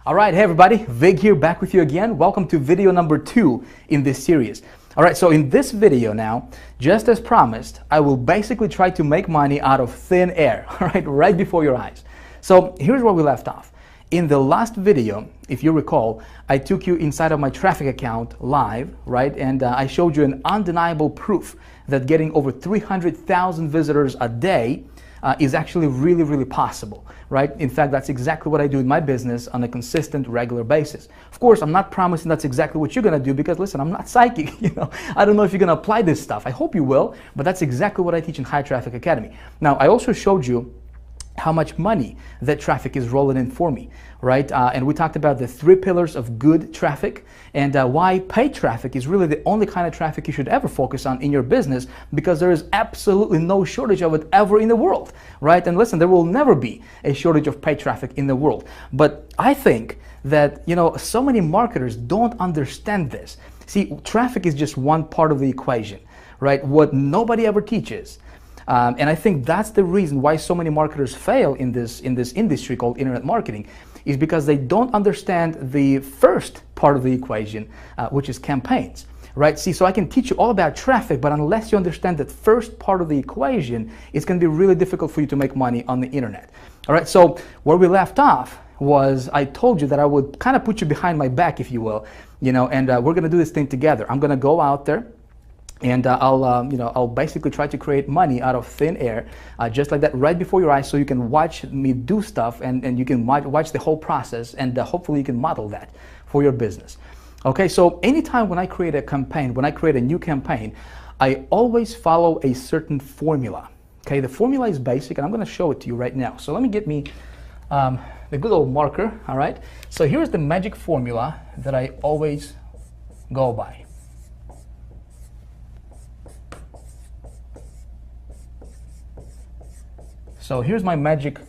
All right, hey everybody, Vig here, back with you again. Welcome to video number 2 in this series. All right, so in this video now, just as promised, I will basically try to make money out of thin air, all right before your eyes. So here's where we left off. In the last video, if you recall, I took you inside of my traffic account live, right? And I showed you an undeniable proof that getting over 300,000 visitors a day is actually really possible, right? In fact, that's exactly what I do in my business on a consistent, regular basis. Of course, I'm not promising that's exactly what you're gonna do because listen, I'm not psychic, I don't know if you're gonna apply this stuff. I hope you will, but that's exactly what I teach in High Traffic Academy. Now, I also showed you how much money that traffic is rolling in for me, right? And we talked about the 3 pillars of good traffic and why paid traffic is really the only kind of traffic you should ever focus on in your business because there is absolutely no shortage of it ever in the world, right? And listen, there will never be a shortage of paid traffic in the world. But I think that, so many marketers don't understand this. See, traffic is just one part of the equation, right? What nobody ever teaches. And I think that's the reason why so many marketers fail in this industry called internet marketing is because they don't understand the first part of the equation, which is campaigns, right? See, so I can teach you all about traffic, but unless you understand that first part of the equation, it's going to be really difficult for you to make money on the internet. All right, so where we left off was I told you that I would kind of put you behind my back, if you will, and we're going to do this thing together. I'm going to go out there. And I'll basically try to create money out of thin air, just like that, right before your eyes, so you can watch me do stuff and you can watch the whole process, and hopefully you can model that for your business. Okay, so anytime when I create a campaign, when I create a new campaign, I always follow a certain formula. Okay, the formula is basic, and I'm going to show it to you right now. So let me get me the good old marker. All right, so here's the magic formula that I always go by. So here's my magic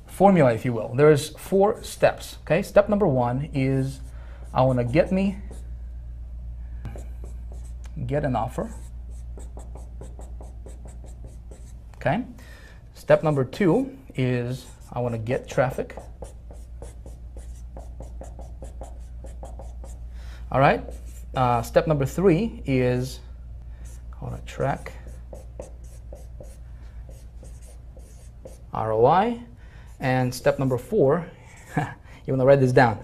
formula, if you will. There's 4 steps, okay? Step number 1 is I want to get an offer, okay? Step number 2 is I want to get traffic. All right? Step number 3 is I want to track ROI, and step number 4, you want to write this down.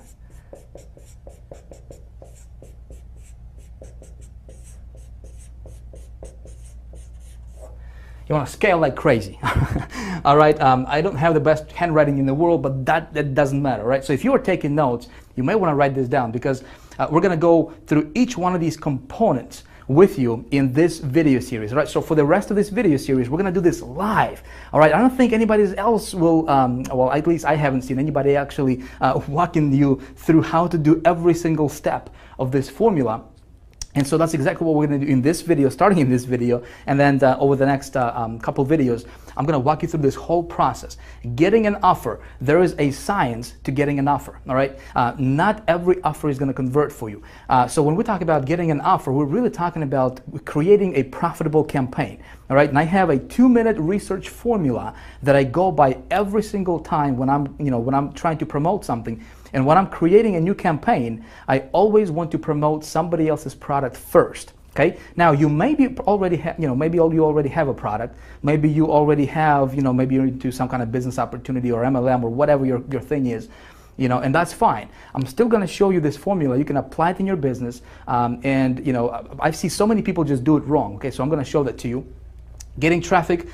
You want to scale like crazy. All right, I don't have the best handwriting in the world, but that doesn't matter, right? So if you are taking notes, you may want to write this down because we're going to go through each one of these components with you in this video series, right? So for the rest of this video series, we're gonna do this live, all right? I don't think anybody else will, well, at least I haven't seen anybody actually walking you through how to do every single step of this formula. And so that's exactly what we're going to do in this video, starting in this video, and then over the next couple videos, I'm going to walk you through this whole process. Getting an offer, there is a science to getting an offer, all right? Not every offer is going to convert for you. So when we talk about getting an offer, we're really talking about creating a profitable campaign, all right? And I have a 2-minute research formula that I go by every single time when I'm trying to promote something. And when I'm creating a new campaign, I always want to promote somebody else's product first. Okay. Now you maybe already have, maybe you already have a product. Maybe you already have, maybe you're into some kind of business opportunity or MLM or whatever your thing is, and that's fine. I'm still going to show you this formula. You can apply it in your business. I see so many people just do it wrong. Okay. So I'm going to show that to you. Getting traffic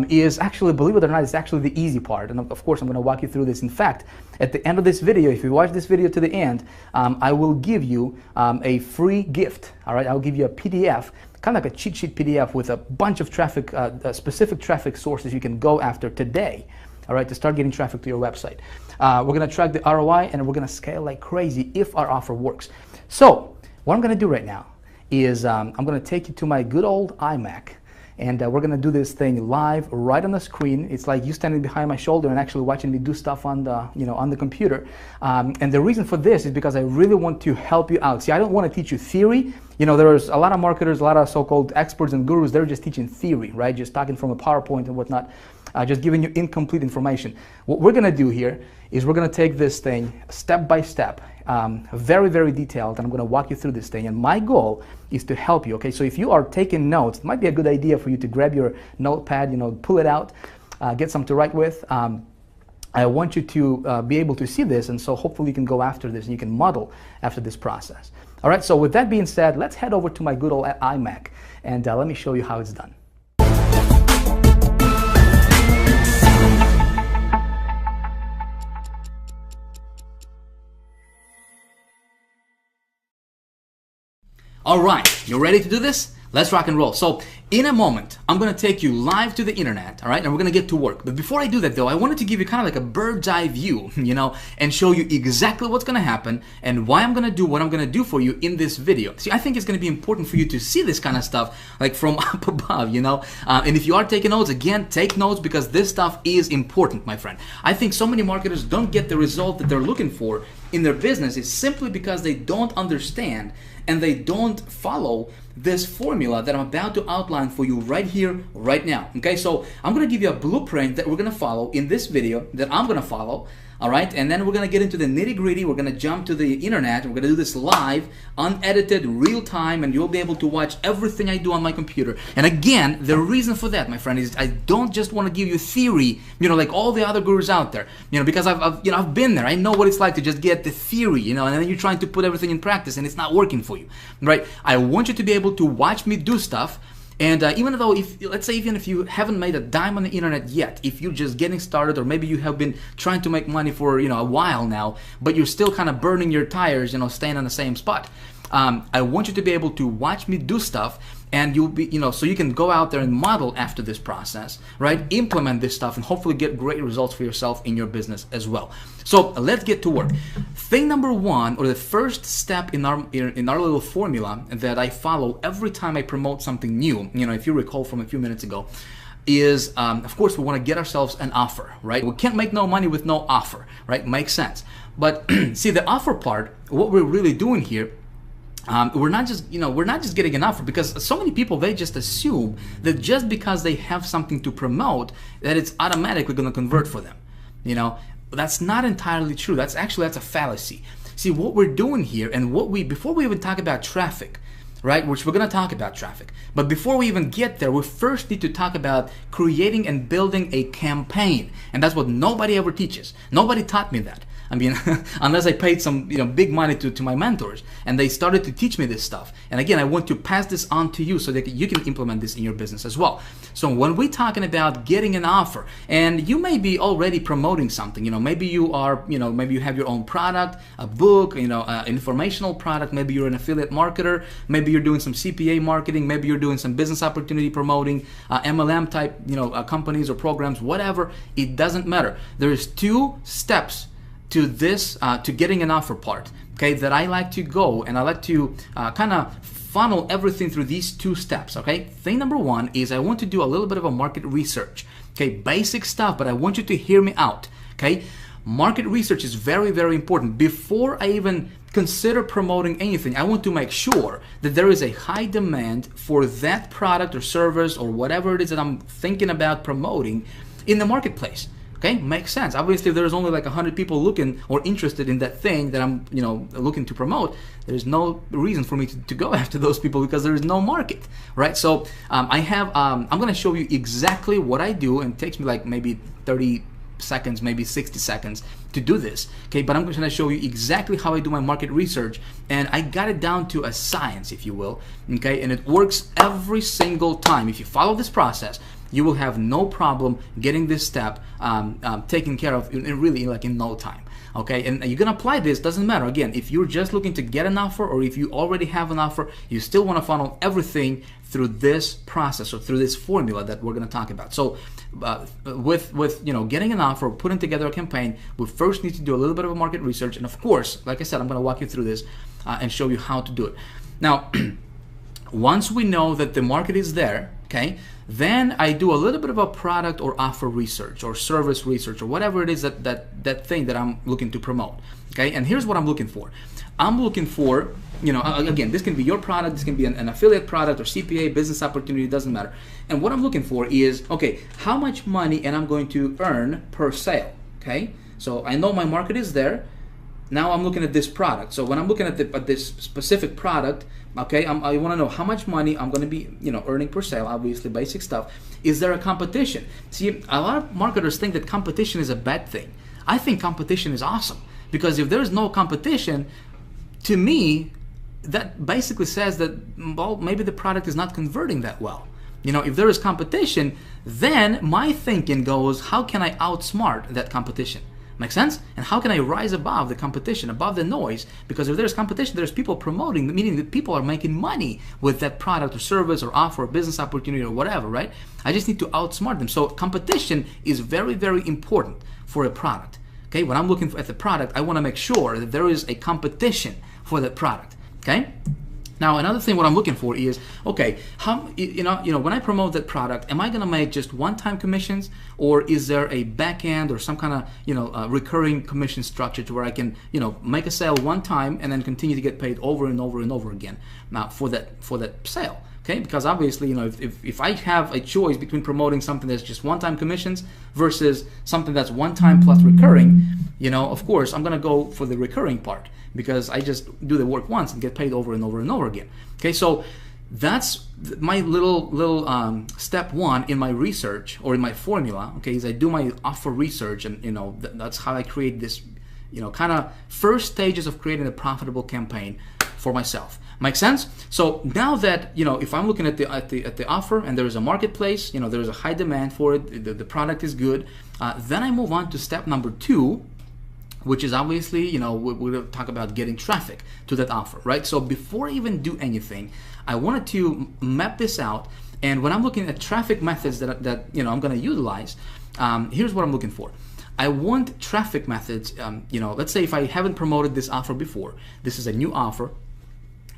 is actually, believe it or not, it's actually the easy part. And of course, I'm going to walk you through this. In fact, at the end of this video, if you watch this video to the end, I will give you a free gift. All right, I'll give you a PDF, kind of like a cheat sheet PDF with a bunch of traffic, specific traffic sources you can go after today. All right, to start getting traffic to your website. We're going to track the ROI and we're going to scale like crazy if our offer works. So what I'm going to do right now is I'm going to take you to my good old iMac. And we're going to do this thing live right on the screen. It's like you standing behind my shoulder and actually watching me do stuff on the, on the computer. And the reason for this is because I really want to help you out. See, I don't want to teach you theory. you know, there's a lot of marketers, a lot of so-called experts and gurus, they're just teaching theory, right? Just talking from a PowerPoint and whatnot, just giving you incomplete information. What we're gonna do here is we're gonna take this thing step by step, very, very detailed, and I'm gonna walk you through this thing. And my goal is to help you, okay? So if you are taking notes, it might be a good idea for you to grab your notepad, you know, pull it out, get something to write with. I want you to be able to see this, and so hopefully you can go after this and you can model after this process. All right, so with that being said, let's head over to my good old iMac, and let me show you how it's done. All right, you ready to do this? Let's rock and roll. So in a moment, I'm gonna take you live to the internet, all right? And we're gonna get to work. But before I do that though, I wanted to give you kind of like a bird's eye view, you know, and show you exactly what's gonna happen and why I'm gonna do what I'm gonna do for you in this video. See, I think it's gonna be important for you to see this kind of stuff like from up above, you know? And if you are taking notes, again, take notes because this stuff is important, my friend. I think so many marketers don't get the result that they're looking for in their business is simply because they don't understand and they don't follow this formula that I'm about to outline for you right here, right now. Okay, so I'm gonna give you a blueprint that we're gonna follow in this video that I'm gonna follow. All right, and then we're gonna get into the nitty gritty. We're gonna jump to the internet. We're gonna do this live, unedited, real time, and you'll be able to watch everything I do on my computer. And again, the reason for that, my friend, is I don't just want to give you theory, you know, like all the other gurus out there, you know, because I've been there. I know what it's like to just get the theory, you know, and then you're trying to put everything in practice and it's not working for you, right? I want you to be able to watch me do stuff. And even though, let's say even if you haven't made a dime on the internet yet, if you're just getting started, or maybe you have been trying to make money for, you know, a while now, but you're still kind of burning your tires, you know, staying on the same spot. I want you to be able to watch me do stuff, and you'll be, you know, so you can go out there and model after this process, right? Implement this stuff and hopefully get great results for yourself in your business as well. So let's get to work. Thing number one, or the first step in our little formula that I follow every time I promote something new, you know, if you recall from a few minutes ago, is of course we want to get ourselves an offer, right? We can't make no money with no offer, right? Makes sense. But see, the offer part, what we're really doing here, we're not just getting an offer, because so many people, they just assume that just because they have something to promote that it's automatically going to convert for them. You know, that's not entirely true. That's a fallacy. See, what we're doing here, and before we even talk about traffic, right, which we're going to talk about traffic, but before we even get there, we first need to talk about creating and building a campaign. And that's what nobody ever teaches. Nobody taught me that. I mean, unless I paid some, you know, big money to my mentors, and they started to teach me this stuff. And again, I want to pass this on to you so that you can implement this in your business as well. So when we're talking about getting an offer, and you may be already promoting something, you know, maybe you are, you know, maybe you have your own product, a book, you know, informational product, maybe you're an affiliate marketer, maybe you're doing some CPA marketing, maybe you're doing some business opportunity promoting, MLM type, you know, companies or programs, whatever. It doesn't matter. There's 2 steps to this, to getting an offer part, okay, that I like to go, and I like to kind of funnel everything through these 2 steps, okay? Thing number 1 is I want to do a little bit of a market research, okay? Basic stuff, but I want you to hear me out, okay? Market research is very, very important. Before I even consider promoting anything, I want to make sure that there is a high demand for that product or service or whatever it is that I'm thinking about promoting in the marketplace. Okay, makes sense. Obviously, if there's only like 100 people looking or interested in that thing that I'm, you know, looking to promote, there's no reason for me to go after those people because there is no market, right? So I'm going to show you exactly what I do, and it takes me like maybe 30 seconds, maybe 60 seconds to do this, okay? But I'm going to show you exactly how I do my market research, and I got it down to a science, if you will, okay? And it works every single time. If you follow this process, you will have no problem getting this step taken care of really like in no time. Okay, and you can apply this, doesn't matter. Again, if you're just looking to get an offer, or if you already have an offer, you still want to funnel everything through this process or through this formula that we're going to talk about. So with you know, getting an offer, putting together a campaign, we first need to do a little bit of a market research, and of course, like I said, I'm going to walk you through this and show you how to do it. Now, once we know that the market is there, okay, then I do a little bit of a product or offer research or service research or whatever it is that thing that I'm looking to promote, okay? And here's what I'm looking for. I'm looking for again, this can be your product, this can be an affiliate product or CPA, business opportunity, doesn't matter. And what I'm looking for is, okay, how much money am I going to earn per sale, okay? So I know my market is there. Now I'm looking at this product. So when I'm looking at this specific product, okay, I want to know how much money I'm going to be, earning per sale. Obviously, basic stuff. Is there a competition? See, a lot of marketers think that competition is a bad thing. I think competition is awesome, because if there's no competition, to me, that basically says that, well, maybe the product is not converting that well. If there is competition, then my thinking goes, how can I outsmart that competition? Make sense? And how can I rise above the competition, above the noise? Because if there's competition, there's people promoting, meaning that people are making money with that product or service or offer or business opportunity or whatever, right? I just need to outsmart them. So competition is very, very important for a product. Okay, when I'm looking at the product, I want to make sure that there is a competition for that product. Okay. Now, another thing what I'm looking for is, okay, how, when I promote that product, am I going to make just one-time commissions, or is there a back end or some kind of, recurring commission structure to where I can, make a sale one time and then continue to get paid over and over and over again now for that sale? Okay, because obviously, if I have a choice between promoting something that's just one-time commissions versus something that's one-time plus recurring, of course, I'm going to go for the recurring part, because I just do the work once and get paid over and over and over again. Okay, so that's my little step one in my research or in my formula. Okay, is I do my offer research, and that's how I create this, kind of first stages of creating a profitable campaign for myself. Make sense? So now that, if I'm looking at the offer and there is a marketplace, there is a high demand for it, the product is good, then I move on to step number 2, which is obviously, we'll talk about getting traffic to that offer, right? So before I even do anything, I wanted to map this out. And when I'm looking at traffic methods that I'm going to utilize, here's what I'm looking for. I want traffic methods, let's say if I haven't promoted this offer before, this is a new offer.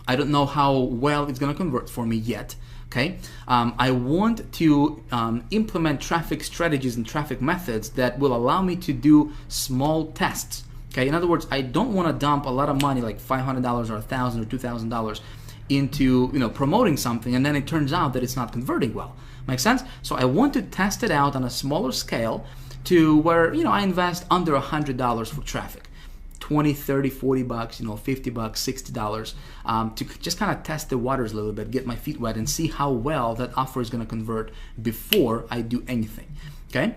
I don't know how well it's going to convert for me yet. Okay, I want to implement traffic strategies and traffic methods that will allow me to do small tests. Okay, in other words, I don't want to dump a lot of money, like $500 or $1,000 or $2,000, into promoting something, and then it turns out that it's not converting well. Make sense? So I want to test it out on a smaller scale to where I invest under $100 for traffic. 20, 30, 40 bucks, 50 bucks, $60, to just kind of test the waters a little bit, get my feet wet and see how well that offer is going to convert before I do anything. Okay?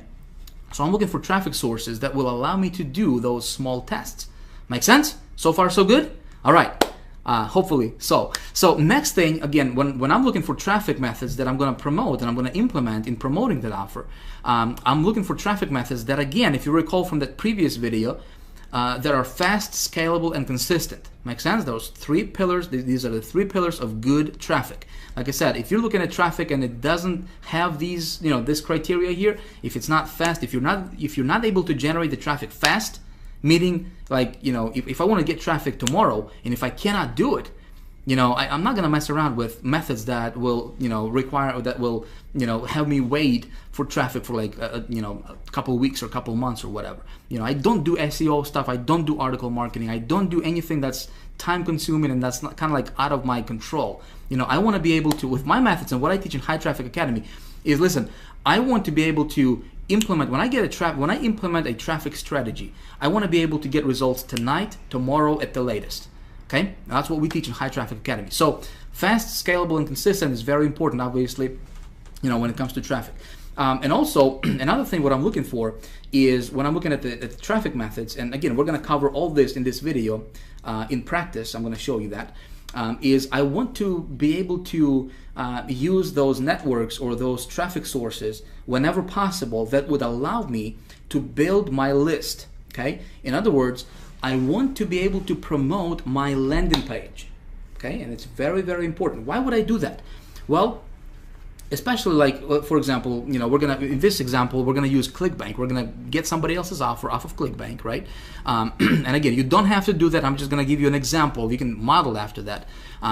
So I'm looking for traffic sources that will allow me to do those small tests. Make sense? So far, so good? All right. Hopefully so. So next thing, again, when I'm looking for traffic methods that I'm going to promote and I'm going to implement in promoting that offer, I'm looking for traffic methods that, again, if you recall from that previous video, that are fast, scalable, and consistent. Make sense? Those 3 pillars, these are the 3 pillars of good traffic. Like I said, if you're looking at traffic and it doesn't have these, this criteria here, if it's not fast, if you're not able to generate the traffic fast, meaning like, if I want to get traffic tomorrow and if I cannot do it, I'm not going to mess around with methods that will, require, or that will, have me wait for traffic for like, a couple of weeks or a couple of months or whatever. I don't do SEO stuff. I don't do article marketing. I don't do anything that's time consuming and that's not kind of like out of my control. I want to be able to, with my methods and what I teach in High Traffic Academy is, listen, I want to be able to implement, when I implement a traffic strategy, I want to be able to get results tonight, tomorrow at the latest. Okay, that's what we teach in High Traffic Academy. So fast, scalable, and consistent is very important, obviously, when it comes to traffic. And also, another thing what I'm looking for is when I'm looking at the traffic methods, and again, we're going to cover all this in this video in practice. I'm going to show you that. Is I want to be able to use those networks or those traffic sources whenever possible that would allow me to build my list. Okay, in other words, I want to be able to promote my landing page. Okay, and it's very, very important. Why would I do that? Well, especially like, for example, we're gonna, in this example, we're gonna use ClickBank. We're gonna get somebody else's offer off of ClickBank, right? And again, you don't have to do that. I'm just gonna give you an example. You can model after that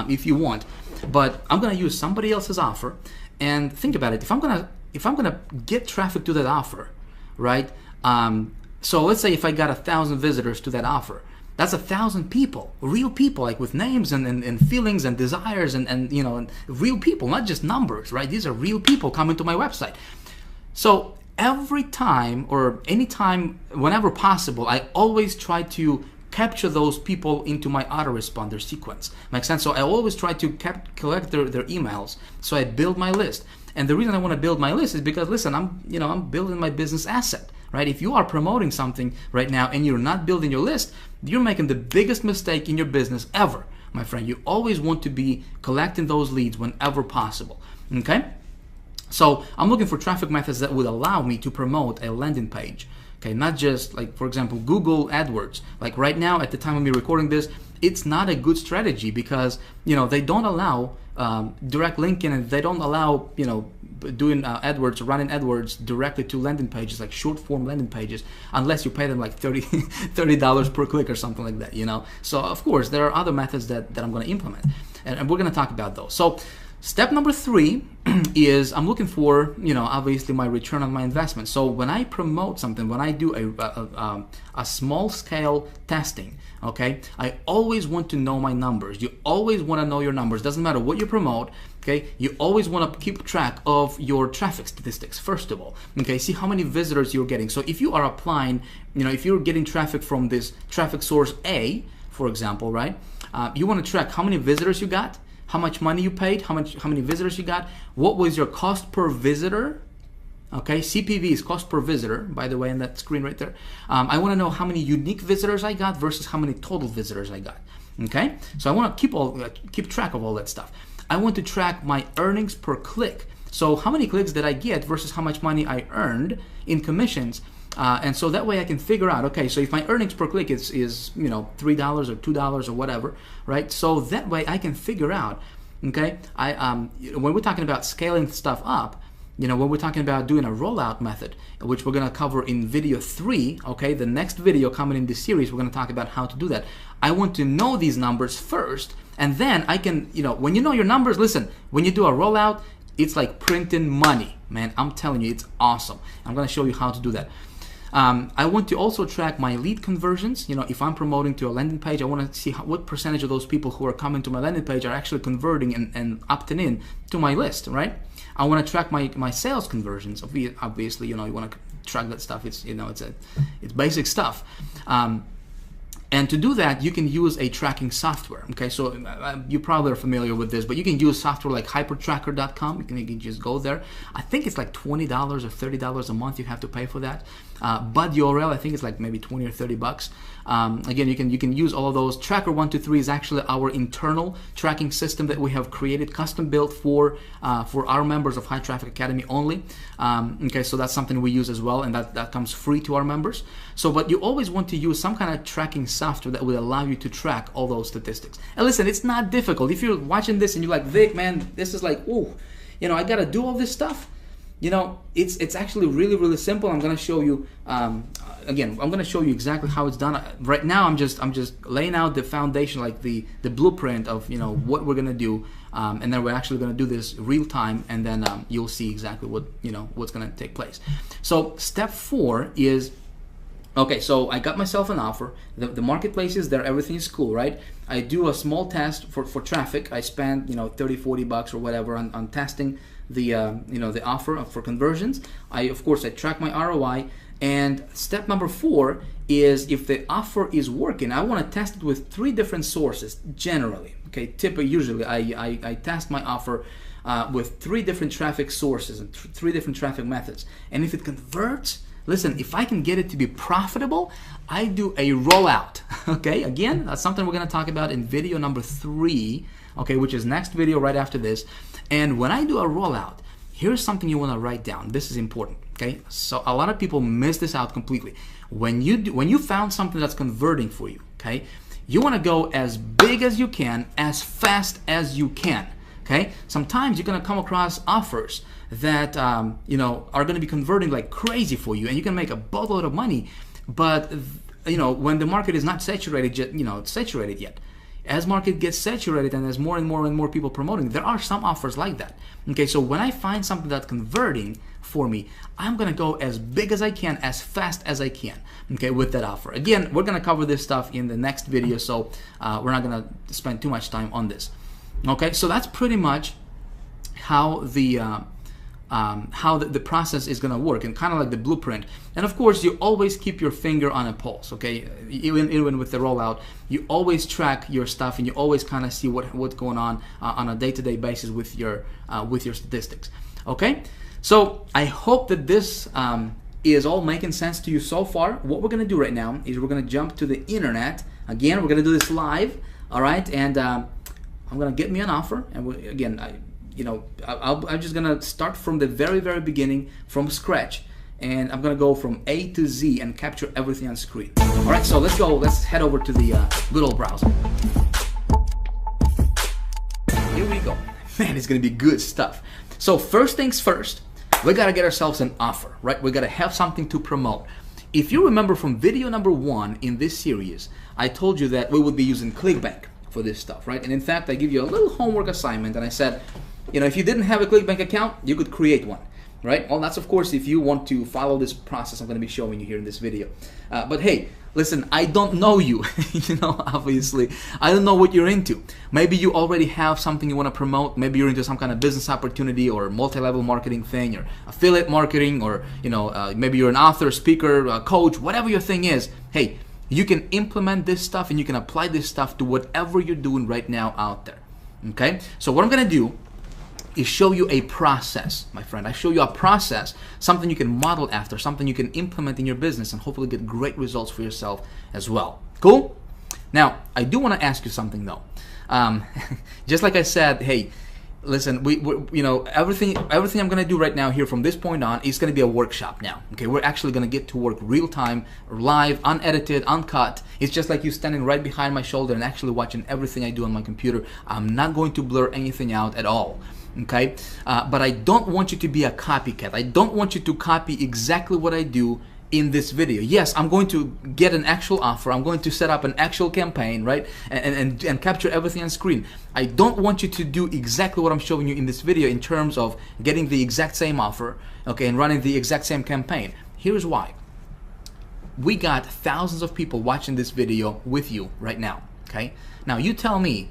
if you want. But I'm gonna use somebody else's offer, and think about it. If I'm gonna get traffic to that offer, right? So let's say if I got 1,000 visitors to that offer, That's 1,000 people, real people, like with names and feelings and desires and you know, and real people, not just numbers, right? These are real people coming to my website. So every time or anytime, whenever possible, I always try to capture those people into my autoresponder sequence. Makes sense? So I always try to collect their emails. So I build my list. And the reason I want to build my list is because, listen, I'm building my business asset, right? If you are promoting something right now and you're not building your list, you're making the biggest mistake in your business ever, my friend. You always want to be collecting those leads whenever possible, okay? So I'm looking for traffic methods that would allow me to promote a landing page. Okay, not just like, for example, Google AdWords. Like right now, at the time of me recording this, it's not a good strategy because, you know, they don't allow direct linking, and they don't allow, you know, doing AdWords, running AdWords directly to landing pages, like short form landing pages, unless you pay them like $30 per click or something like that, you know. So of course, there are other methods that I'm going to implement, and we're going to talk about those. So step number 3 is I'm looking for, you know, obviously my return on my investment. So when I promote something, when I do a small scale testing, okay, I always want to know my numbers. You always want to know your numbers. Doesn't matter what you promote, okay, you always want to keep track of your traffic statistics, first of all, okay, see how many visitors you're getting. So if you are applying, you know, if you're getting traffic from this traffic source A, for example, right, you want to track how many visitors you got, how much money you paid, how many visitors you got, what was your cost per visitor. Okay, CPV is cost per visitor, by the way, in that screen right there. I want to know how many unique visitors I got versus how many total visitors I got. Okay, so I want to keep track of all that stuff. I want to track my earnings per click. So how many clicks did I get versus how much money I earned in commissions. And so that way I can figure out, okay, so if my earnings per click is you know, $3 or $2 or whatever, right? So that way I can figure out, okay, when we're talking about scaling stuff up, you know, when we're talking about doing a rollout method, which we're going to cover in video 3, okay, the next video coming in this series, we're going to talk about how to do that. I want to know these numbers first, and then I can, you know, when you know your numbers, listen, when you do a rollout, it's like printing money, man. I'm telling you, it's awesome. I'm going to show you how to do that. I want to also track my lead conversions. You know, if I'm promoting to a landing page, I want to see what percentage of those people who are coming to my landing page are actually converting and opting in to my list, right? I want to track my sales conversions. Obviously, you know, you want to track that stuff. It's, you know, it's basic stuff. And to do that, you can use a tracking software. Okay, so you probably are familiar with this, but you can use software like hypertracker.com. You can just go there. I think it's like $20 or $30 a month you have to pay for that. Bud URL, I think it's like maybe 20 or 30 bucks. Again, you can use all of those. Tracker 123 is actually our internal tracking system that we have created, custom built for our members of High Traffic Academy only. Okay, so that's something we use as well, and that comes free to our members. So, but you always want to use some kind of tracking software that will allow you to track all those statistics. And listen, it's not difficult. If you're watching this and you're like, Vic, man, this is like, ooh, you know, I gotta do all this stuff. You know, it's actually really, really simple. I'm gonna show you. Again, I'm gonna show you exactly how it's done. Right now, I'm just laying out the foundation, like the blueprint of, you know, what we're gonna do, and then we're actually gonna do this real time, and then you'll see exactly what, you know, what's gonna take place. So step 4 is, okay, so I got myself an offer. The marketplace is there, everything is cool, right? I do a small test for traffic. I spend, you know, 30, 40 bucks or whatever on testing the you know, the offer for conversions. I track my ROI. And step number 4 is, if the offer is working, I want to test it with 3 different sources generally. Okay, usually I test my offer with 3 different traffic sources and 3 different traffic methods. And if it converts, listen, if I can get it to be profitable, I do a rollout. Okay, again, that's something we're going to talk about in video number 3, okay, which is next video right after this. And when I do a rollout, here's something you want to write down. This is important, okay? So a lot of people miss this out completely. When you found something that's converting for you, okay, you want to go as big as you can, as fast as you can, okay? Sometimes you're going to come across offers that you know, are going to be converting like crazy for you, and you can make a boatload of money. But you know, when the market is not saturated yet, as market gets saturated and as more and more people promoting, there are some offers like that. Okay, so when I find something that's converting for me, I'm gonna go as big as I can, as fast as I can, okay, with that offer. Again, we're gonna cover this stuff in the next video, so we're not gonna spend too much time on this. Okay, so that's pretty much how the process is going to work, and kind of like the blueprint. And of course, you always keep your finger on a pulse, okay? Even with the rollout, you always track your stuff, and you always kind of see what's going on a day-to-day basis with your statistics, okay? So I hope that this is all making sense to you so far. What we're going to do right now is we're going to jump to the internet. Again, we're going to do this live, all right? And I'm going to get me an offer, and I'm just gonna start from the very beginning, from scratch, and I'm gonna go from A to Z and capture everything on screen. All right, so let's go. Let's head over to the good old browser. Here we go. Man, it's gonna be good stuff. So first things first, we gotta get ourselves an offer, right? We gotta have something to promote. If you remember from video number 1 in this series, I told you that we would be using ClickBank for this stuff, right? And in fact, I give you a little homework assignment, and I said, you know, if you didn't have a ClickBank account, you could create one, right? Well, that's of course if you want to follow this process I'm going to be showing you here in this video. But hey, listen, I don't know you, you know, obviously. I don't know what you're into. Maybe you already have something you want to promote. Maybe you're into some kind of business opportunity or multi-level marketing thing or affiliate marketing, or, you know, maybe you're an author, speaker, coach, whatever your thing is. Hey, you can implement this stuff and you can apply this stuff to whatever you're doing right now out there, okay? So what I'm going to do is show you a process, my friend. I show you a process, something you can model after, something you can implement in your business and hopefully get great results for yourself as well. Cool? Now, I do want to ask you something though. Just like I said, hey, listen, we you know, everything I'm going to do right now here from this point on is going to be a workshop now. Okay, we're actually going to get to work real time, live, unedited, uncut. It's just like you standing right behind my shoulder and actually watching everything I do on my computer. I'm not going to blur anything out at all. Okay, but I don't want you to be a copycat. I don't want you to copy exactly what I do in this video. Yes, I'm going to get an actual offer. I'm going to set up an actual campaign, right? And capture everything on screen. I don't want you to do exactly what I'm showing you in this video in terms of getting the exact same offer, okay, and running the exact same campaign. Here's why. We got thousands of people watching this video with you right now, okay? Now you tell me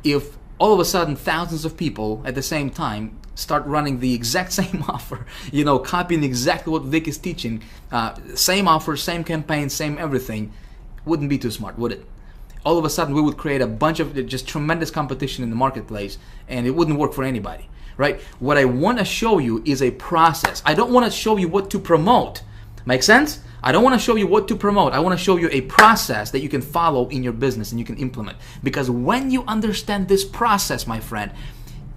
if all of a sudden thousands of people at the same time start running the exact same offer, you know, copying exactly what Vic is teaching, same offer, same campaign, same everything, wouldn't be too smart, would it? All of a sudden we would create a bunch of just tremendous competition in the marketplace, and it wouldn't work for anybody, right? What I want to show you is a process. I don't want to show you what to promote. Make sense? I don't want to show you what to promote. I want to show you a process that you can follow in your business and you can implement. Because when you understand this process, my friend,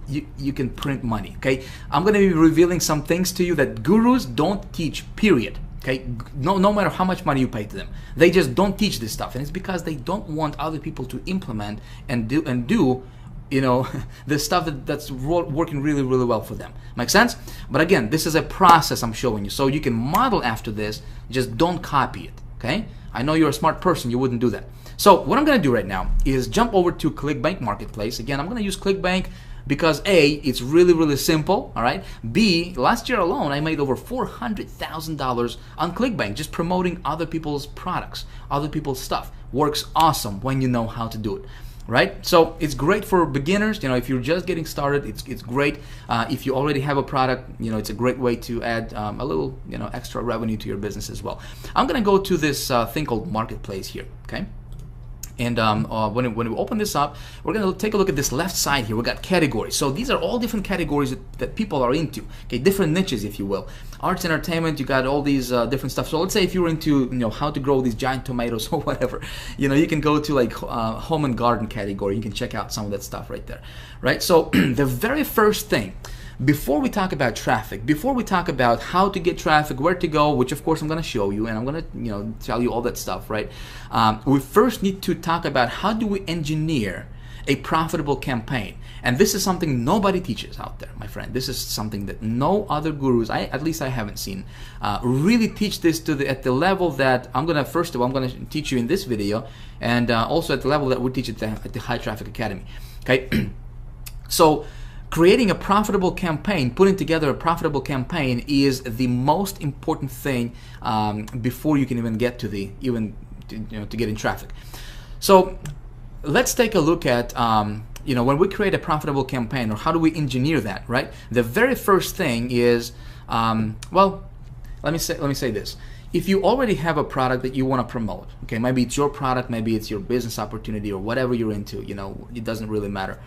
you can print money, okay? I'm going to be revealing some things to you that gurus don't teach, period. Okay, no matter how much money you pay to them, they just don't teach this stuff, and it's because they don't want other people to implement and do you know, the stuff that's working really well for them. Make sense? But again, this is a process I'm showing you, so you can model after this. Just don't copy it. Okay? I know you're a smart person, you wouldn't do that. So what I'm going to do right now is jump over to ClickBank Marketplace. Again, I'm going to use ClickBank because A, it's really simple, all right? B, last year alone, I made over $400,000 on ClickBank just promoting other people's products, other people's stuff. Works awesome when you know how to do it, right? So it's great for beginners. You know, if you're just getting started, it's great. If you already have a product, you know, it's a great way to add a little, you know, extra revenue to your business as well. I'm going to go to this thing called Marketplace here, okay? And when we open this up, we're going to take a look at this left side here. We got categories. So these are all different categories that people are into. Okay, different niches, if you will. Arts, entertainment. You got all these different stuff. So let's say if you're into, you know, how to grow these giant tomatoes or whatever, you know, you can go to like home and garden category. You can check out some of that stuff right there, right? So the very first thing, before we talk about traffic, before we talk about how to get traffic, where to go, which of course I'm going to show you, and I'm going to, you know, tell you all that stuff, right? We first need to talk about how do we engineer a profitable campaign. And this is something nobody teaches out there, my friend. This is something that no other gurus, at least I haven't seen, really teach this at the level that I'm gonna, first of all, I'm gonna teach you in this video, and also at the level that we teach at the High Traffic Academy. Okay, so creating a profitable campaign, putting together a profitable campaign is the most important thing before you can even get to to get in traffic. So let's take a look at when we create a profitable campaign, or how do we engineer that, right? The very first thing is, well, let me say this. If you already have a product that you want to promote, okay, maybe it's your product, maybe it's your business opportunity, or whatever you're into, it doesn't really matter.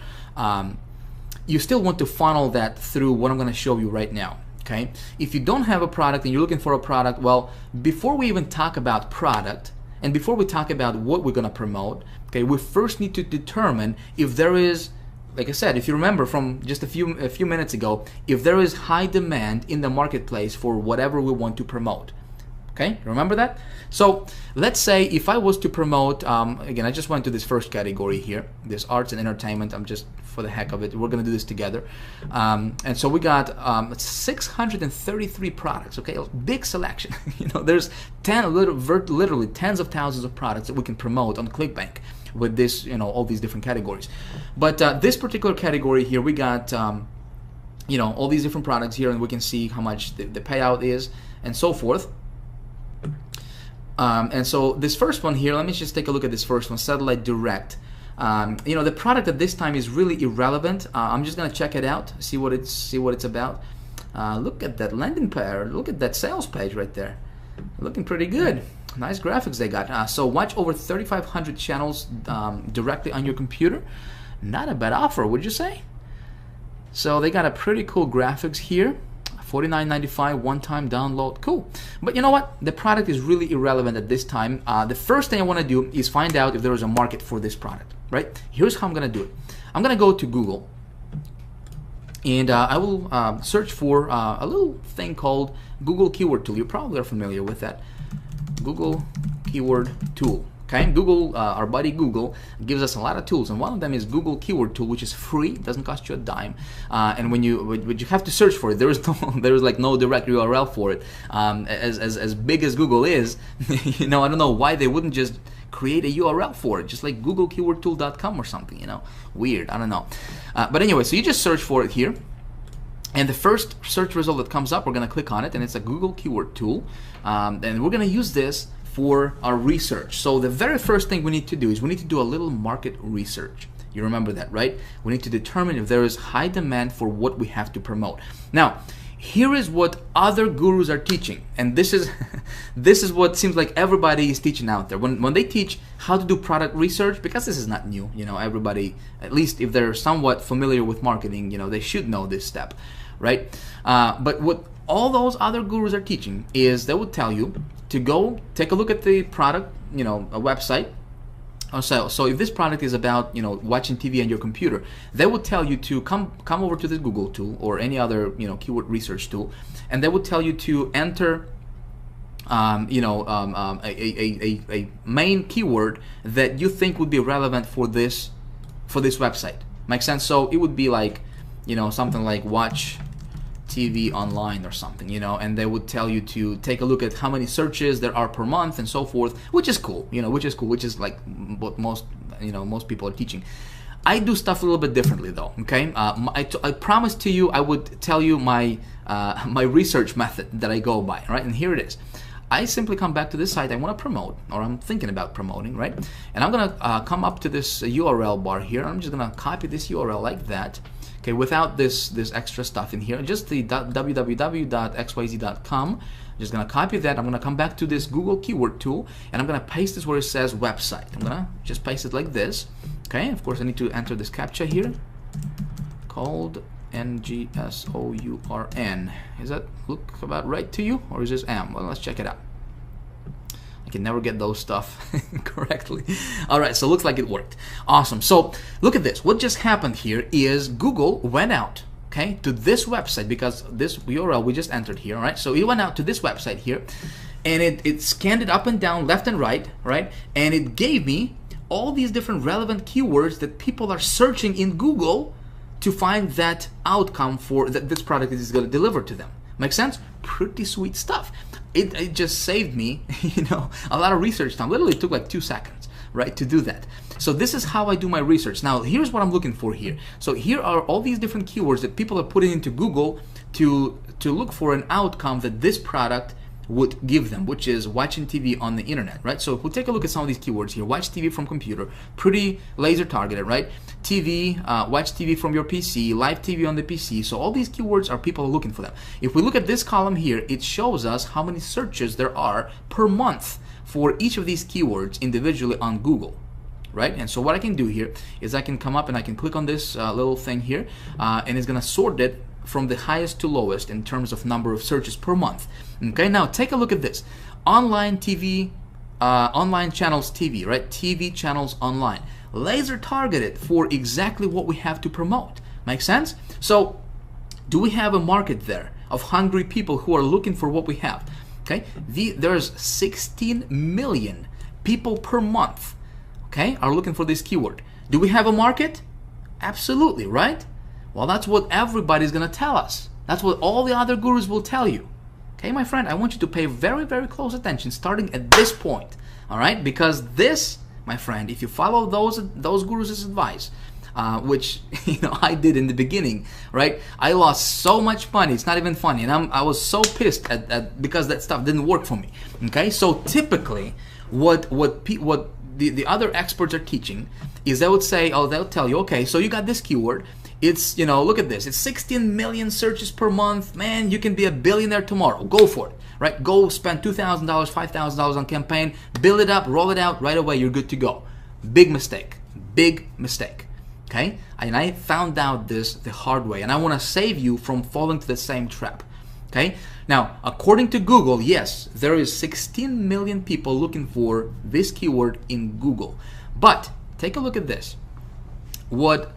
You still want to funnel that through what I'm going to show you right now. Okay, if you don't have a product and you're looking for a product, well, before we even talk about product, and before we talk about what we're going to promote, okay, we first need to determine if there is, like I said, if you remember from just a few minutes ago, if there is high demand in the marketplace for whatever we want to promote. Okay, remember that? So let's say if I was to promote, again, I just went to this first category here, this arts and entertainment. I'm just, for the heck of it, we're gonna do this together. And so we got 633 products, okay, a big selection. There's literally tens of thousands of products that we can promote on ClickBank with this, all these different categories. But this particular category here, we got, all these different products here, and we can see how much the payout is and so forth. And so this first one here, let me just take a look at this first one, Satellite Direct. The product at this time is really irrelevant. I'm just gonna check it out, see what it's about. Look at that landing page, look at that sales page right there, looking pretty good. Nice graphics they got. So watch over 3,500 channels directly on your computer. Not a bad offer, would you say? So they got a pretty cool graphics here. $49.95 one-time download, cool. But you know what? The product is really irrelevant at this time. The first thing I want to do is find out if there is a market for this product, right? Here's how I'm going to do it. I'm going to go to Google, and I will search for a little thing called Google Keyword Tool. You probably are familiar with that. Google Keyword Tool. Okay, Google, our buddy Google, gives us a lot of tools, and one of them is Google Keyword Tool, which is free, doesn't cost you a dime, and when you have to search for it, there is like no direct URL for it. As big as Google is, I don't know why they wouldn't just create a URL for it, just like googlekeywordtool.com or something. Weird, I don't know. But anyway, so you just search for it here. And the first search result that comes up, we're going to click on it, and it's a Google Keyword Tool, and we're going to use this for our research. So the very first thing we need to do is we need to do a little market research. You remember that, right? We need to determine if there is high demand for what we have to promote. Now, here is what other gurus are teaching, and this is this is what seems like everybody is teaching out there. When they teach how to do product research, because this is not new, everybody, at least if they're somewhat familiar with marketing, they should know this step, right? But what all those other gurus are teaching is they would tell you to go take a look at the product, a website. So if this product is about watching TV on your computer, they will tell you to come over to this Google tool or any other keyword research tool, and they will tell you to enter a main keyword that you think would be relevant for this website. Makes sense? So it would be like something like watch TV online or something, and they would tell you to take a look at how many searches there are per month and so forth, which is cool, which is like what most people are teaching. I do stuff a little bit differently though, okay? I promised to you I would tell you my my research method that I go by, right? And here it is. I simply come back to this site I want to promote, or I'm thinking about promoting, right? And I'm gonna come up to this URL bar here. I'm just gonna copy this URL like that. Okay, without this extra stuff in here, just the www.xyz.com. I'm just gonna copy that. I'm gonna come back to this Google Keyword Tool, and I'm gonna paste this where it says website. I'm gonna just paste it like this. Okay, of course I need to enter this CAPTCHA here, called NGSOURN. Is that look about right to you, or is this M? Well, let's check it out. I can never get those stuff correctly. All right, so it looks like it worked. Awesome. So look at this. What just happened here is Google went out, okay, to this website, because this URL we just entered here, right? So it went out to this website here, and it scanned it up and down, left and right, and it gave me all these different relevant keywords that people are searching in Google to find that outcome for that this product is going to deliver to them. Make sense? Pretty sweet stuff. It just saved me, a lot of research time. Literally took like 2 seconds, right, to do that. So this is how I do my research. Now, here's what I'm looking for here. So here are all these different keywords that people are putting into Google to look for an outcome that this product would give them, which is watching TV on the internet, right? So if we take a look at some of these keywords here, watch TV from computer, pretty laser targeted, right? TV, watch TV from your PC, live TV on the PC. So all these keywords are people looking for them. If we look at this column here, it shows us how many searches there are per month for each of these keywords individually on Google, right? And so what I can do here is I can come up and I can click on this little thing here, and it's gonna sort it from the highest to lowest in terms of number of searches per month. Okay, now take a look at this. Online TV, online channels TV, right? TV channels online. Laser targeted for exactly what we have to promote. Make sense? So, do we have a market there of hungry people who are looking for what we have? Okay, there's 16 million people per month, okay, are looking for this keyword. Do we have a market? Absolutely, right? Well, that's what everybody's gonna tell us. That's what all the other gurus will tell you. Okay, my friend, I want you to pay very, very close attention starting at this point, all right? Because this, my friend, if you follow those gurus' advice, which I did in the beginning, right? I lost so much money. It's not even funny, and I was so pissed at because that stuff didn't work for me. Okay, so typically, what the other experts are teaching is they would say, they'll tell you, okay, so you got this keyword. It's, look at this. It's 16 million searches per month. Man, you can be a billionaire tomorrow. Go for it, right? Go spend $2,000, $5,000 on campaign, build it up, roll it out right away. You're good to go. Big mistake. Big mistake. Okay? And I found out this the hard way, and I want to save you from falling to the same trap. Okay? Now, according to Google, yes, there is 16 million people looking for this keyword in Google. But take a look at this. What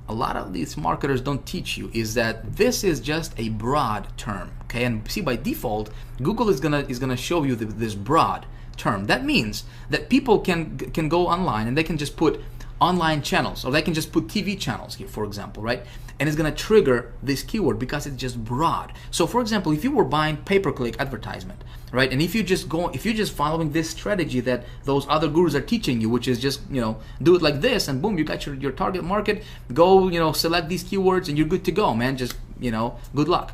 a lot of these marketers don't teach you is that this is just a broad term. Okay? And see, by default, Google is gonna show you this broad term. That means that people can go online and they can just put online channels, or they can just put TV channels here, for example, right? And it's gonna trigger this keyword because it's just broad. So for example, if you were buying pay-per-click advertisement, right? And if you're just following this strategy that those other gurus are teaching you, which is just, do it like this and boom, you got your target market, go, select these keywords and you're good to go, man. Just, good luck.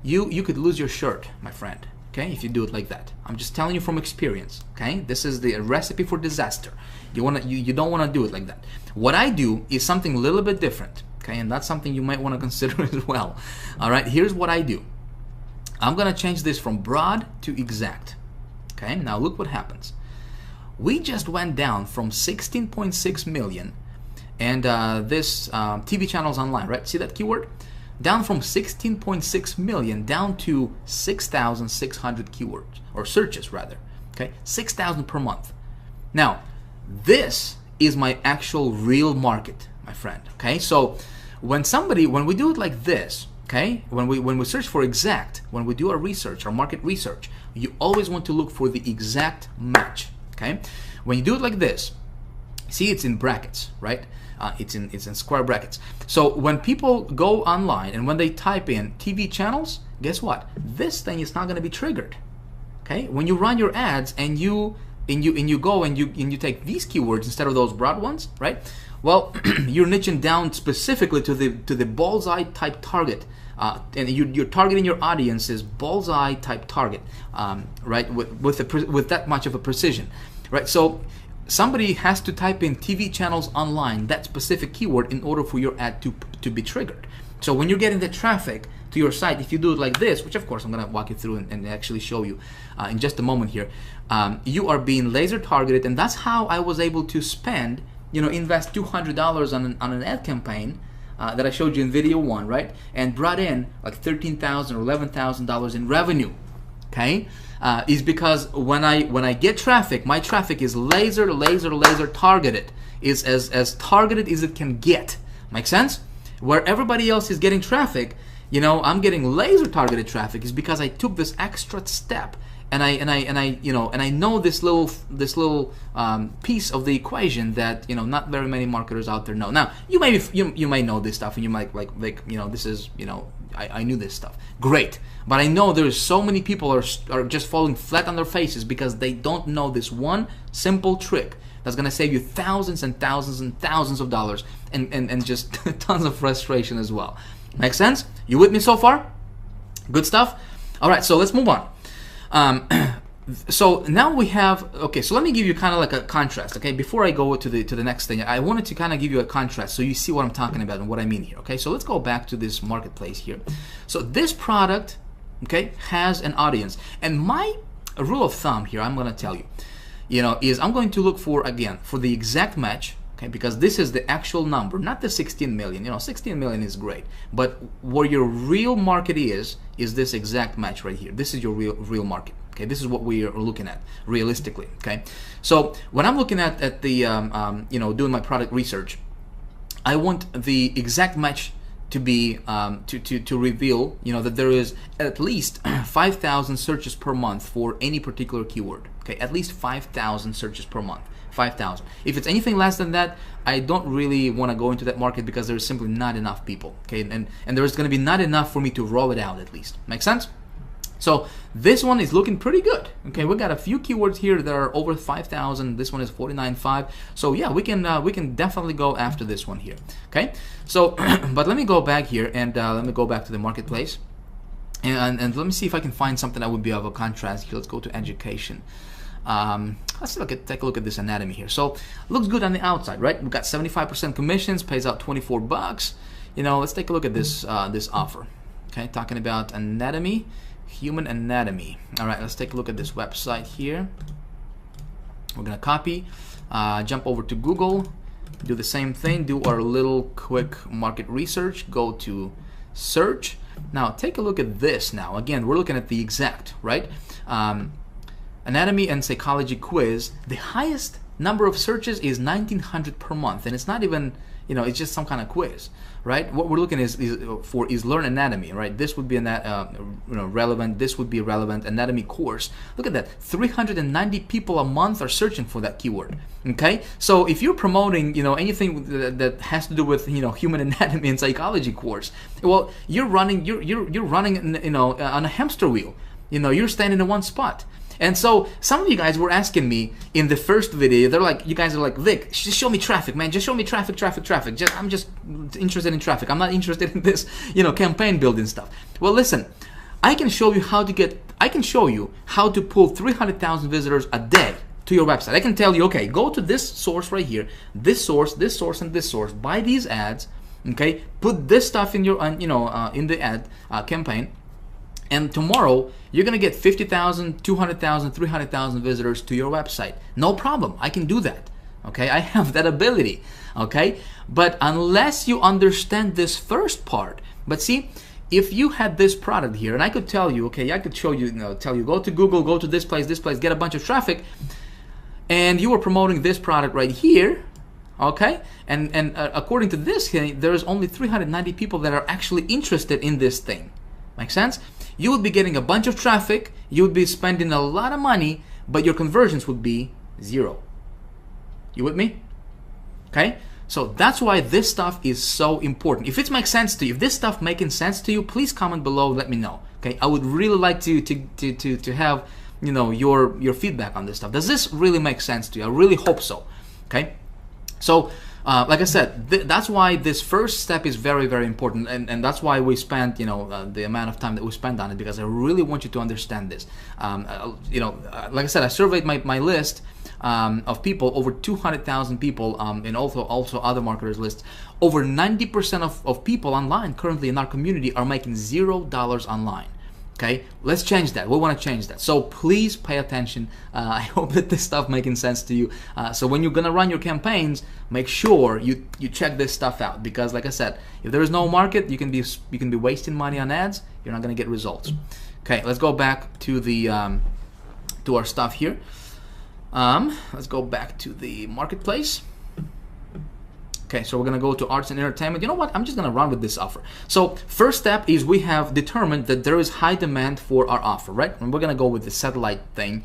You could lose your shirt, my friend. Okay, if you do it like that. I'm just telling you from experience. Okay, this is the recipe for disaster. You don't want to do it like that. What I do is something a little bit different. Okay, and that's something you might want to consider as well. All right, here's what I do. I'm gonna change this from broad to exact. Okay, now look what happens. We just went down from 16.6 million, and this TV channels online, right? See that keyword? Down from 16.6 million down to 6,600 keywords, or searches rather, okay? 6,000 per month. Now, this is my actual real market, my friend, okay? So when we do it like this, okay, when we search for exact, when we do our research, our market research, you always want to look for the exact match, okay? When you do it like this, see, it's in brackets, right? It's in square brackets. So when people go online and when they type in TV channels, guess what? This thing is not going to be triggered. Okay? When you run your ads and you go and you take these keywords instead of those broad ones, right? Well, you're niching down specifically to the bullseye type target, and you're targeting your audience's bullseye type target, right? With that much of a precision, right? So somebody has to type in TV channels online, that specific keyword, in order for your ad to be triggered. So when you're getting the traffic to your site, if you do it like this, which of course I'm going to walk you through and actually show you in just a moment here, you are being laser targeted, and that's how I was able to spend, invest $200 on an ad campaign that I showed you in video 1, right? And brought in like $13,000 or $11,000 in revenue. Okay, is because when I get traffic, my traffic is laser targeted, is as targeted as it can get. Make sense? Where everybody else is getting traffic, I'm getting laser targeted traffic is because I took this extra step I know this little piece of the equation that not very many marketers out there know. Now you may know this stuff and you might like this is I knew this stuff. Great. But I know there's so many people are just falling flat on their faces because they don't know this one simple trick that's going to save you thousands and thousands and thousands of dollars and just tons of frustration as well. Make sense? You with me so far? Good stuff? All right, so let's move on. So now we have, okay, so let me give you kind of like a contrast, okay? Before I go to the next thing, I wanted to kind of give you a contrast so you see what I'm talking about and what I mean here, okay? So let's go back to this marketplace here. So this product, okay, has an audience. And my rule of thumb here, I'm going to tell you, is I'm going to look for, again, for the exact match, okay, because this is the actual number, not the 16 million. 16 million is great, but where your real market is this exact match right here. This is your real market. Okay, this is what we are looking at realistically. Okay, so when I'm looking at the doing my product research, I want the exact match to be to reveal that there is at least 5,000 searches per month for any particular keyword. Okay, at least 5,000 searches per month. 5,000. If it's anything less than that, I don't really want to go into that market because there's simply not enough people. Okay, and there's going to be not enough for me to roll it out at least. Make sense? So this one is looking pretty good. Okay, we got a few keywords here that are over 5,000. This one is 49.5. So yeah, we can definitely go after this one here. Okay, so but let me go back here and let me go back to the marketplace and let me see if I can find something that would be of a contrast here. Let's go to education. Let's take a look at this anatomy here. So looks good on the outside, right? We've got 75% commissions, pays out 24 bucks. Let's take a look at this this offer. Okay, talking about anatomy. Human anatomy. All right, let's take a look at this website here. We're gonna copy, jump over to Google, do the same thing, do our little quick market research, go to search. Now take a look at this. Now again, we're looking at the exact, right? Anatomy and psychology quiz. The highest number of searches is 1,900 per month, and it's not even, it's just some kind of quiz, right? What we're looking is learn anatomy, right? This would be relevant. This would be a relevant anatomy course. Look at that, 390 people a month are searching for that keyword. Okay, so if you're promoting, anything that has to do with, human anatomy and psychology course, well, you're running, you're running, on a hamster wheel. You're standing in one spot. And so some of you guys were asking me in the first video, you guys are like, Vic, just show me traffic, man. Just show me traffic. I'm just interested in traffic. I'm not interested in this, campaign building stuff. Well, listen, I can show you how to pull 300,000 visitors a day to your website. I can tell you, okay, go to this source right here, this source, and this source, buy these ads, okay, put this stuff in your, in the ad campaign. And tomorrow, you're going to get 50,000, 200,000, 300,000 visitors to your website. No problem. I can do that. Okay, I have that ability. Okay, but unless you understand this first part, but see, if you had this product here, and I could tell you, okay, I could show you, tell you, go to Google, go to this place, get a bunch of traffic, and you were promoting this product right here, okay, and according to this, there's only 390 people that are actually interested in this thing. Make sense? You would be getting a bunch of traffic, you would be spending a lot of money, but your conversions would be 0. You with me? Okay? So that's why this stuff is so important. If it makes sense to you, if this stuff making sense to you, please comment below, let me know. Okay? I would really like to have, your feedback on this stuff. Does this really make sense to you? I really hope so. Okay? So like I said, that's why this first step is very, very important, and that's why we spent, the amount of time that we spent on it, because I really want you to understand this. Like I said, I surveyed my list of people, over 200,000 people, and also other marketers lists. Over 90% of people online currently in our community are making $0 online. Okay, let's change that. We want to change that. So please pay attention. I hope that this stuff making sense to you. So when you're gonna run your campaigns, make sure you check this stuff out, because like I said, if there is no market, you can be wasting money on ads. You're not gonna get results. Okay, let's go back to the to our stuff here. Let's go back to the marketplace. Okay, so we're gonna go to arts and entertainment. You know what? I'm just gonna run with this offer. So first step is we have determined that there is high demand for our offer, right? And we're gonna go with the satellite thing,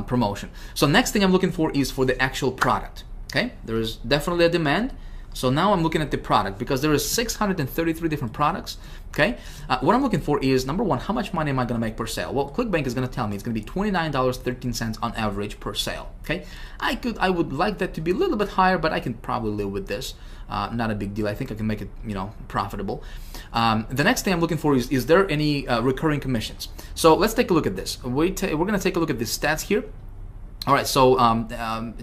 promotion. So next thing I'm looking for is for the actual product. Okay, there is definitely a demand. So now I'm looking at the product because there is 633 different products. Okay, what I'm looking for is number one, how much money am I going to make per sale? Well, ClickBank is going to tell me it's going to be $29.13 on average per sale. Okay, I would like that to be a little bit higher, but I can probably live with this. Not a big deal. I think I can make it, profitable. The next thing I'm looking for is there any recurring commissions? So let's take a look at this. We're going to take a look at the stats here. All right, so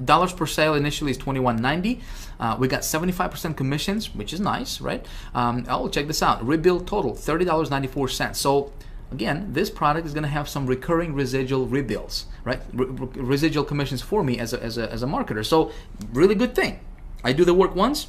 dollars per sale initially is $21.90. We got 75% commissions, which is nice, right? Oh, check this out. Rebuild total, $30.94. So again, this product is going to have some recurring residual rebuilds, right? Residual commissions for me as a marketer. So really good thing. I do the work once,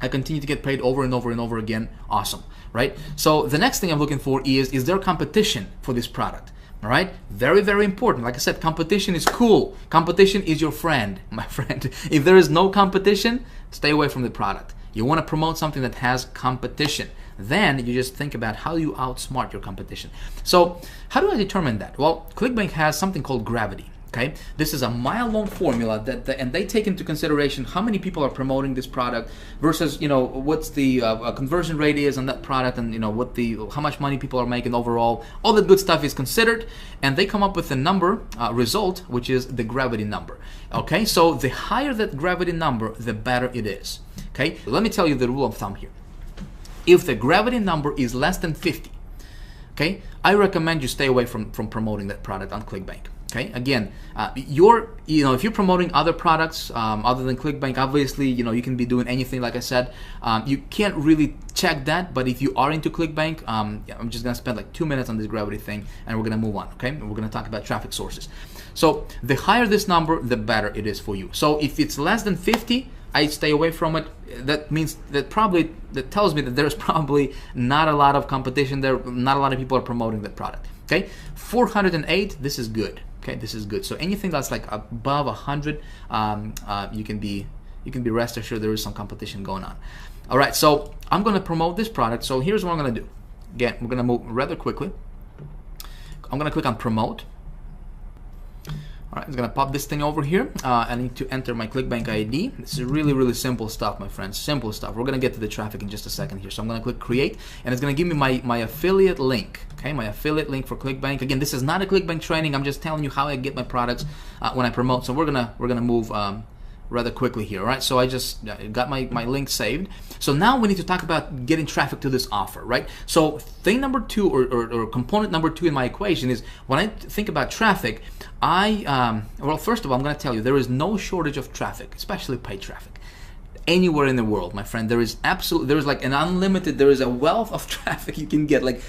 I continue to get paid over and over and over again. Awesome, right? So the next thing I'm looking for is there competition for this product? All right, very, very important. Like I said, competition is cool. Competition is your friend, my friend. If there is no competition, stay away from the product. You want to promote something that has competition. Then you just think about how you outsmart your competition. So how do I determine that? Well, ClickBank has something called gravity. Okay, this is a mile-long formula and they take into consideration how many people are promoting this product versus what's the conversion rate is on that product, and how much money people are making overall. All that good stuff is considered, and they come up with a number result, which is the gravity number. Okay, so the higher that gravity number, the better it is. Okay, let me tell you the rule of thumb here. If the gravity number is less than 50, okay, I recommend you stay away from promoting that product on ClickBank. Okay, again, if you're promoting other products other than ClickBank, obviously, you can be doing anything. Like I said, you can't really check that. But if you are into ClickBank, I'm just gonna spend like 2 minutes on this gravity thing, and we're gonna move on. Okay, and we're gonna talk about traffic sources. So the higher this number, the better it is for you. So if it's less than 50, I stay away from it. That means that tells me that there's probably not a lot of competition there. Not a lot of people are promoting that product. Okay, 408. This is good. Okay, this is good. So anything that's like above 100, you can be rest assured there is some competition going on. All right, so I'm going to promote this product. So here's what I'm going to do. Again, we're going to move rather quickly. I'm going to click on promote. All right, I'm going to pop this thing over here. I need to enter my ClickBank ID. This is really, really simple stuff, my friends. Simple stuff. We're going to get to the traffic in just a second here. So I'm going to click create, and it's going to give me my affiliate link. Okay, my affiliate link for ClickBank. Again, this is not a ClickBank training. I'm just telling you how I get my products when I promote. So we're gonna move rather quickly here. All right, so I just got my link saved. So now we need to talk about getting traffic to this offer, right? So thing number two, or component number two in my equation is when I think about traffic, well, first of all, I'm going to tell you there is no shortage of traffic, especially paid traffic. Anywhere in the world, my friend, there is like an unlimited, there is a wealth of traffic you can get. Like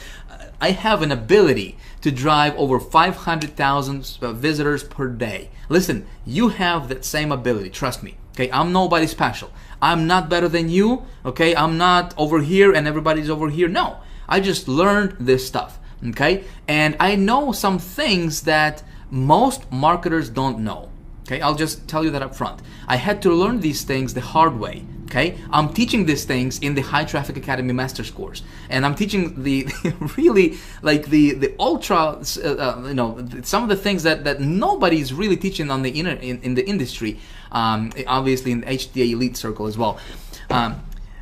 I have an ability to drive over 500,000 visitors per day. Listen, you have that same ability, trust me. Okay, I'm nobody special. I'm not better than you. Okay, I'm not over here and everybody's over here. No, I just learned this stuff. Okay, and I know some things that most marketers don't know. Okay, I'll just tell you that up front. I had to learn these things the hard way. Okay, I'm teaching these things in the High Traffic Academy Master's course, and I'm teaching the really like the ultra, some of the things that nobody's really teaching on the in the industry. Obviously in the HTA Elite Circle as well.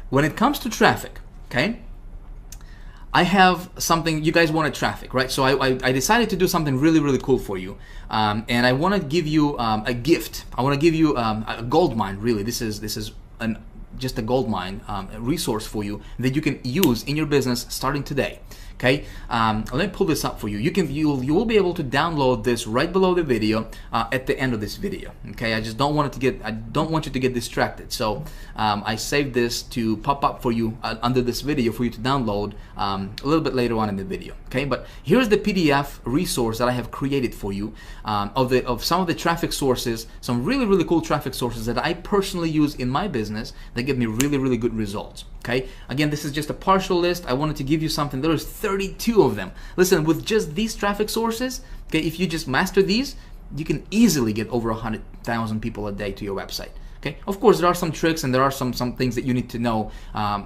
When it comes to traffic, okay, I have something. You guys wanted traffic, right? So I decided to do something really, really cool for you, and I want to give you a gift. I want to give you a gold mine. Really, this is just a gold mine resource for you that you can use in your business starting today. Okay, let me pull this up for you. You will be able to download this right below the video at the end of this video. Okay, I don't want you to get distracted. So I saved this to pop up for you under this video for you to download a little bit later on in the video. Okay, but here's the PDF resource that I have created for you of some of the traffic sources, some really, really cool traffic sources that I personally use in my business that give me really, really good results. Okay, again, this is just a partial list. I wanted to give you something. There is 32 of them. Listen, with just these traffic sources, okay, if you just master these, you can easily get over 100,000 people a day to your website. Okay, of course there are some tricks and there are some things that you need to know.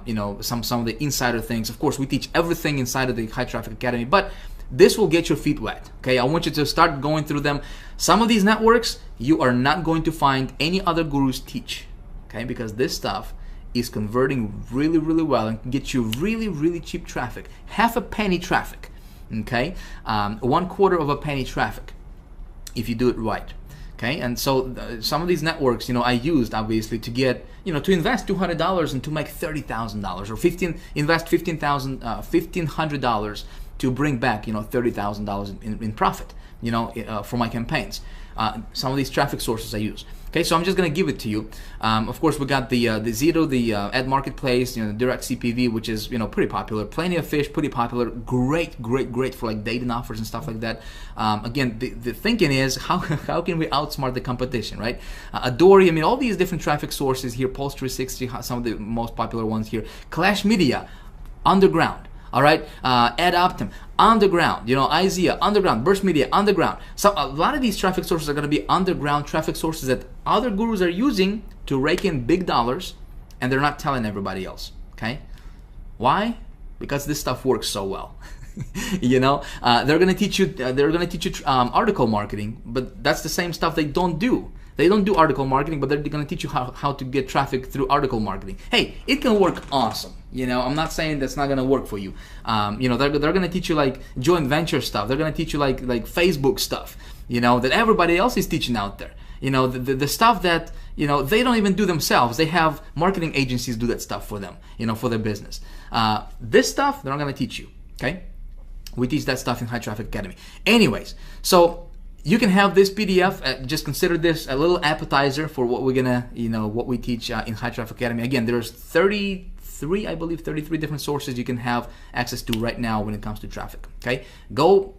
You know, some of the insider things. Of course, we teach everything inside of the High Traffic Academy, but this will get your feet wet. Okay, I want you to start going through them. Some of these networks you are not going to find any other gurus teach. Okay, because this stuff is converting really, really well and can get you really, really cheap traffic. Half a penny traffic. Okay, 1/4 of a penny traffic if you do it right. Okay, and so some of these networks, you know, I used obviously to get, you know, to invest $200 and to make $30,000, or invest $1,500 to bring back, you know, $30,000 in profit, you know, for my campaigns. Some of these traffic sources I use. Okay, so I'm just gonna give it to you. Of course, we got the Zito, the ad marketplace, you know, the direct CPV, which is, you know, pretty popular. Plenty of Fish, pretty popular. Great for like dating offers and stuff like that. Again, the thinking is how can we outsmart the competition, right? Adori, I mean, all these different traffic sources here. Pulse 360, some of the most popular ones here. Clash Media, underground. All right, Ad Optim, underground, you know, IZEA, underground, Burst Media, underground. So a lot of these traffic sources are going to be underground traffic sources that other gurus are using to rake in big dollars, and they're not telling everybody else. Okay, why? Because this stuff works so well. You know, they're going to teach you. Article marketing, but that's the same stuff they don't do. They don't do article marketing, but they're going to teach you how to get traffic through article marketing. Hey, it can work awesome. You know, I'm not saying that's not going to work for you. You know, they're going to teach you like joint venture stuff. They're going to teach you like Facebook stuff, you know, that everybody else is teaching out there. You know, the stuff that, you know, they don't even do themselves. They have marketing agencies do that stuff for them, you know, for their business. This stuff, they're not going to teach you, okay? We teach that stuff in High Traffic Academy. Anyways, so you can have this PDF. Just consider this a little appetizer for what we're gonna, you know, what we teach in High Traffic Academy. Again, there's 33, I believe, 33 different sources you can have access to right now when it comes to traffic. Okay, go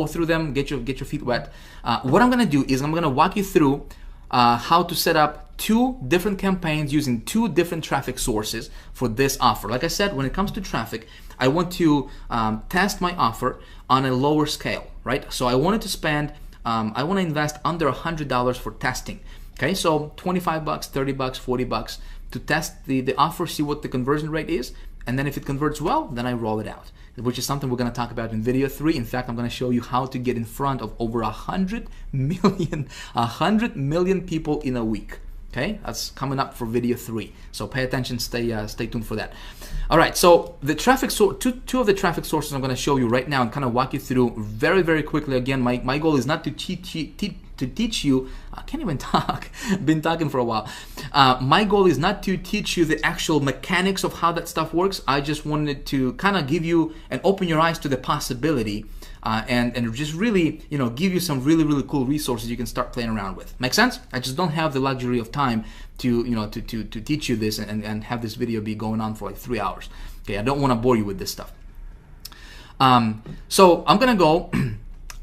through them, get your feet wet. What I'm gonna do is I'm gonna walk you through how to set up 2 different campaigns using 2 different traffic sources for this offer. Like I said, when it comes to traffic, I want to test my offer on a lower scale, right? So I wanted to spend, I want to invest under $100 for testing. Okay, so 25 bucks, 30 bucks, 40 bucks to test the offer, see what the conversion rate is, and then if it converts well, then I roll it out, which is something we're going to talk about in video 3. In fact, I'm going to show you how to get in front of over 100 million people in a week. Okay, that's coming up for video 3. So pay attention, stay tuned for that. All right, so the traffic two of the traffic sources I'm going to show you right now and kind of walk you through very, very quickly. Again, my goal is not to teach you. I can't even talk. Been talking for a while. My goal is not to teach you the actual mechanics of how that stuff works. I just wanted to kind of give you and open your eyes to the possibility. And just really, you know, give you some really, really cool resources you can start playing around with. Make sense? I just don't have the luxury of time to, you know, to teach you this and have this video be going on for like 3 hours. Okay, I don't want to bore you with this stuff. So I'm gonna go.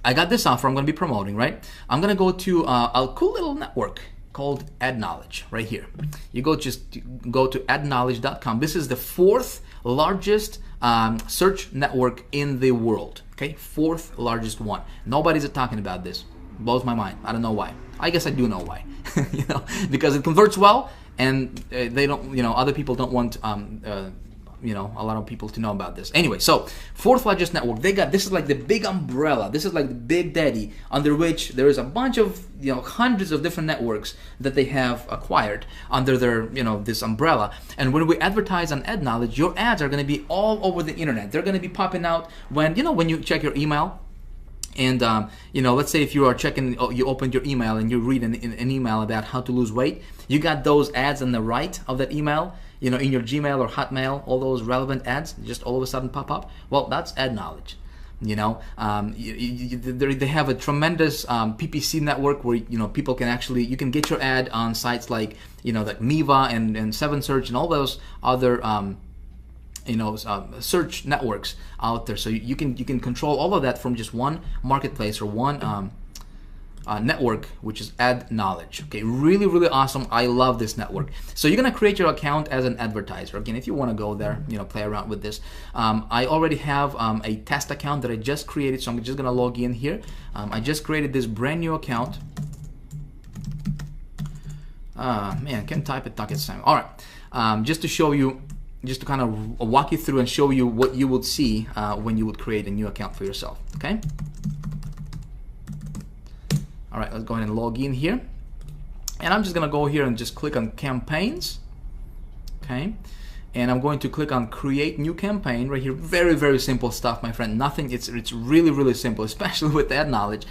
I got this offer I'm gonna be promoting, right? I'm gonna go to a cool little network called AdKnowledge right here. You go to adknowledge.com. This is the 4th largest search network in the world. Okay, 4th largest one. Nobody's talking about this. Blows my mind. I don't know why. I guess I do know why. You know, because it converts well, and they don't. You know, other people don't want. You know, a lot of people to know about this. Anyway, so 4th largest network. They got, this is like the big umbrella. This is like the big daddy under which there is a bunch of, you know, hundreds of different networks that they have acquired under their, you know, this umbrella. And when we advertise on AdKnowledge, your ads are going to be all over the internet. They're going to be popping out when, you know, when you check your email. And you know, let's say if you are checking, you opened your email and you read an email about how to lose weight. You got those ads on the right of that email, you know, in your Gmail or Hotmail, all those relevant ads just all of a sudden pop up. Well, that's AdKnowledge. You know, they have a tremendous PPC network where, you know, people can actually, you can get your ad on sites like, you know, like Miva and 7Search and all those other you know, search networks out there. So you can control all of that from just one marketplace or one network, which is AdKnowledge. Okay, really, really awesome. I love this network. So you're gonna create your account as an advertiser. Again, if you want to go there, you know, play around with this. I already have a test account that I just created, so I'm just gonna log in here. I just created this brand new account. Man, can't type it, talk at the same. All right, just to show you, just to kind of walk you through and show you what you would see when you would create a new account for yourself, okay? All right, let's go ahead and log in here. And I'm just gonna go here and just click on campaigns, okay? And I'm going to click on create new campaign right here. Very, very simple stuff, my friend. Nothing, it's really, really simple, especially with that knowledge.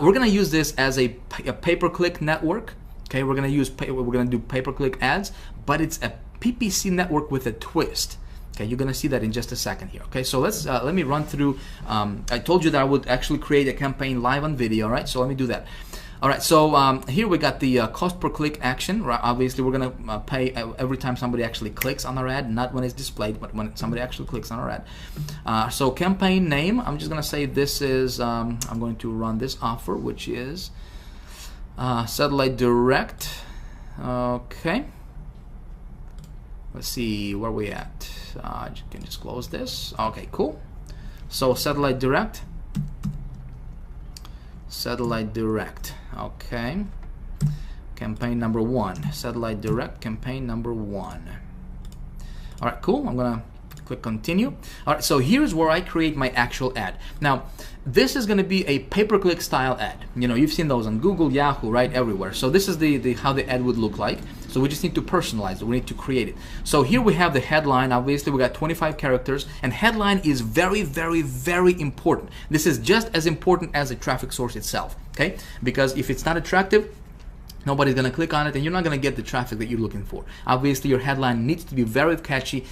We're gonna use this as a pay-per-click network, okay? We're gonna do pay-per-click ads, but it's a PPC network with a twist. Okay, you're gonna see that in just a second here. Okay, so let me run through. I told you that I would actually create a campaign live on video, right? So let me do that. All right, so here we got the cost per click action. Right? Obviously, we're gonna pay every time somebody actually clicks on our ad, not when it's displayed, but when somebody actually clicks on our ad. So campaign name, I'm just gonna say this is. I'm going to run this offer, which is Satellite Direct. Okay. Let's see where we at. You can just close this. Okay, cool. So Satellite Direct. Satellite Direct. Okay. Campaign number 1. Satellite Direct. Campaign number 1. All right, cool. I'm gonna click continue. All right, so here's where I create my actual ad. Now, this is going to be a pay-per-click style ad. You know, you've seen those on Google, Yahoo, right, everywhere. So this is the how the ad would look like. So we just need to personalize it. We need to create it. So here we have the headline. Obviously, we got 25 characters, and headline is very, very, very important. This is just as important as the traffic source itself, okay? Because if it's not attractive, nobody's gonna click on it, and you're not gonna get the traffic that you're looking for. Obviously, your headline needs to be very catchy.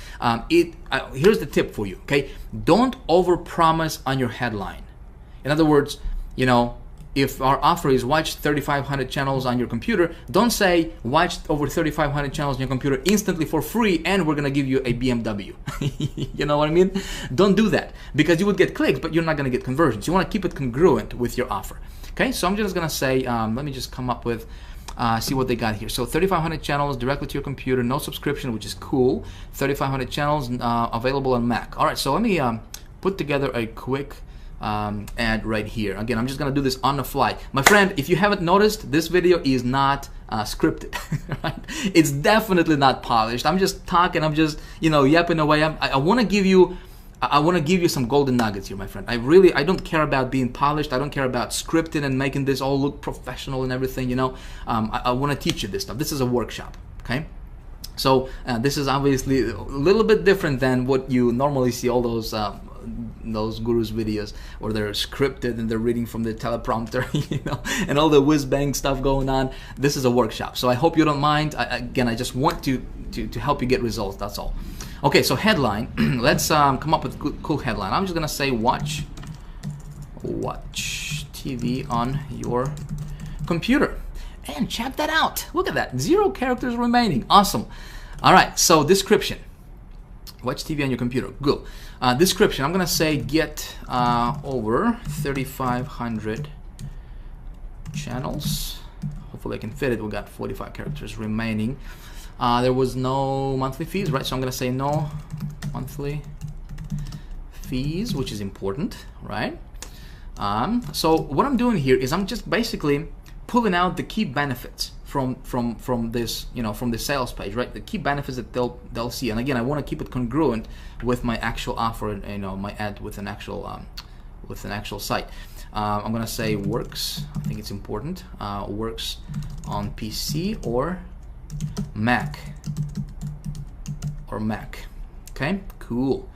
Here's the tip for you, okay? Don't overpromise on your headline. In other words, you know, if our offer is watch 3,500 channels on your computer, don't say watch over 3,500 channels on your computer instantly for free and we're gonna give you a BMW. You know what I mean? Don't do that, because you would get clicks, but you're not gonna get conversions. You wanna keep it congruent with your offer. Okay, so I'm just gonna say, let me just come up with, see what they got here. So 3,500 channels directly to your computer, no subscription, which is cool. 3,500 channels available on Mac. All right, so let me put together a quick ad right here. Again, I'm just gonna do this on the fly. My friend, if you haven't noticed, this video is not scripted. Right? It's definitely not polished. I'm just talking, I'm just, you know, yapping away. I want to give you some golden nuggets here, my friend. I don't care about being polished. I don't care about scripting and making this all look professional and everything, you know. I want to teach you this stuff. This is a workshop, okay? So this is obviously a little bit different than what you normally see all those gurus videos where they're scripted and they're reading from the teleprompter, you know, and all the whiz-bang stuff going on. This is a workshop, so I hope you don't mind. Again, I just want to help you get results, that's all. Okay, so headline. Let's come up with a cool headline. I'm just gonna say watch TV on your computer. And check that out. Look at that. 0 characters remaining. Awesome. All right, so description. Watch TV on your computer. Good. Description. I'm gonna say get over 3,500 channels. Hopefully I can fit it. We got 45 characters remaining. There was no monthly fees, right? So I'm gonna say no monthly fees, which is important, right? So what I'm doing here is I'm just basically pulling out the key benefits from this, you know, from the sales page, right? The key benefits that they'll see. And again, I want to keep it congruent with my actual offer, and, you know, my ad with an actual site. I'm gonna say works. I think it's important. Works on PC or Mac. Okay, cool.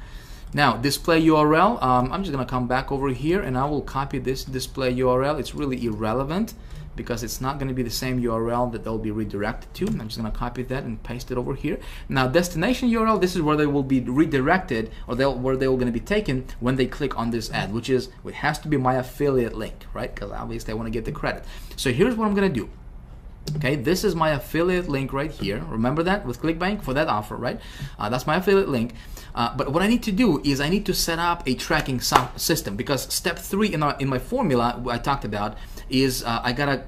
Now display URL. I'm just gonna come back over here and I will copy this display URL. It's really irrelevant because it's not going to be the same URL that they'll be redirected to. I'm just going to copy that and paste it over here. Now destination URL, this is where they will be redirected, or where they will going to be taken when they click on this ad, which has to be my affiliate link, right? Because obviously I want to get the credit. So here's what I'm going to do. Okay, this is my affiliate link right here. Remember that with ClickBank for that offer, right? That's my affiliate link. But what I need to do is I need to set up a tracking system, because step 3 in my formula I talked about is I gotta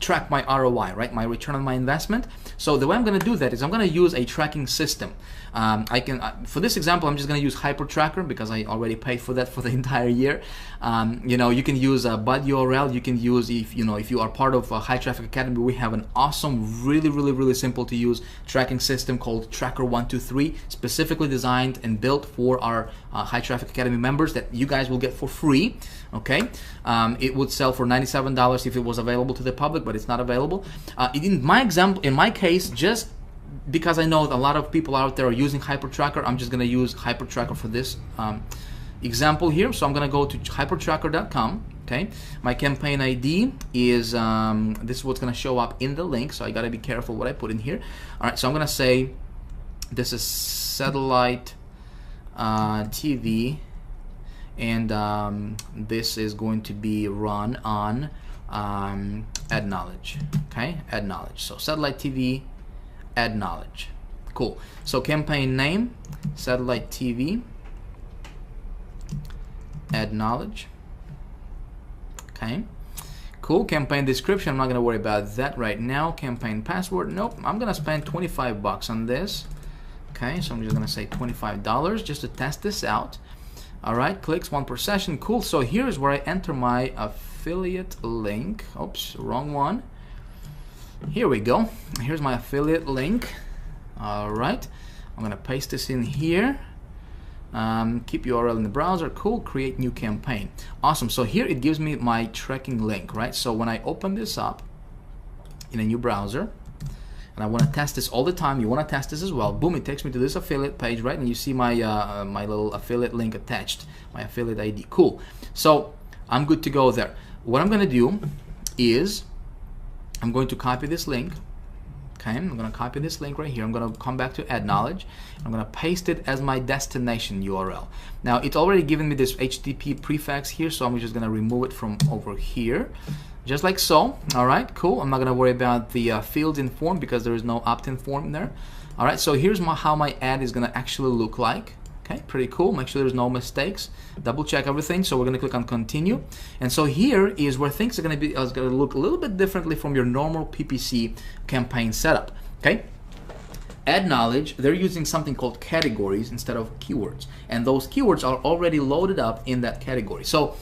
track my ROI, right? My return on my investment. So the way I'm gonna do that is I'm gonna use a tracking system. For this example, I'm just gonna use HyperTracker because I already paid for that for the entire year. You can use a bud URL. You can use if you are part of high traffic Traffic Academy, we have an awesome, really simple to use tracking system called Tracker123, specifically designed and built for our High Traffic Academy members that you guys will get for free. Okay, it would sell for $97 if it was available to the public, but it's not available. In my case, just because I know that a lot of people out there are using HyperTracker, I'm just going to use HyperTracker for this example here. So I'm going to go to hypertracker.com. Okay, my campaign ID is this is what's going to show up in the link, so I got to be careful what I put in here. All right, so I'm going to say this is satellite TV, and this is going to be run on ad knowledge. Okay, ad knowledge. So satellite TV, ad knowledge. Cool. So campaign name, satellite TV, ad knowledge. Okay, cool. Campaign description, I'm not going to worry about that right now. Campaign password, nope. I'm going to spend 25 bucks on this. Okay, so I'm just going to say $25 just to test this out. All right, clicks 1 per session. Cool. So here's where I enter my affiliate link. Oops, wrong one. Here we go. Here's my affiliate link. All right, I'm going to paste this in here. Keep URL in the browser. Cool. Create new campaign. Awesome. So here it gives me my tracking link, right? So when I open this up in a new browser, and I want to test this all the time, you want to test this as well, boom, it takes me to this affiliate page, right? And you see my my little affiliate link attached, my affiliate ID. Cool. So I'm good to go there. What I'm going to do is I'm going to copy this link. Okay, I'm going to copy this link right here. I'm going to come back to Ad Knowledge. I'm going to paste it as my destination URL. Now, it's already given me this HTTP prefix here, so I'm just going to remove it from over here, just like so. All right, cool. I'm not going to worry about the fields in form because there is no opt-in form there. All right, so here's how my ad is going to actually look like. Okay, pretty cool. Make sure there's no mistakes. Double check everything. So we're going to click on continue. And so here is where things are going to look a little bit differently from your normal PPC campaign setup. Okay. Ad knowledge, they're using something called categories instead of keywords. And those keywords are already loaded up in that category. So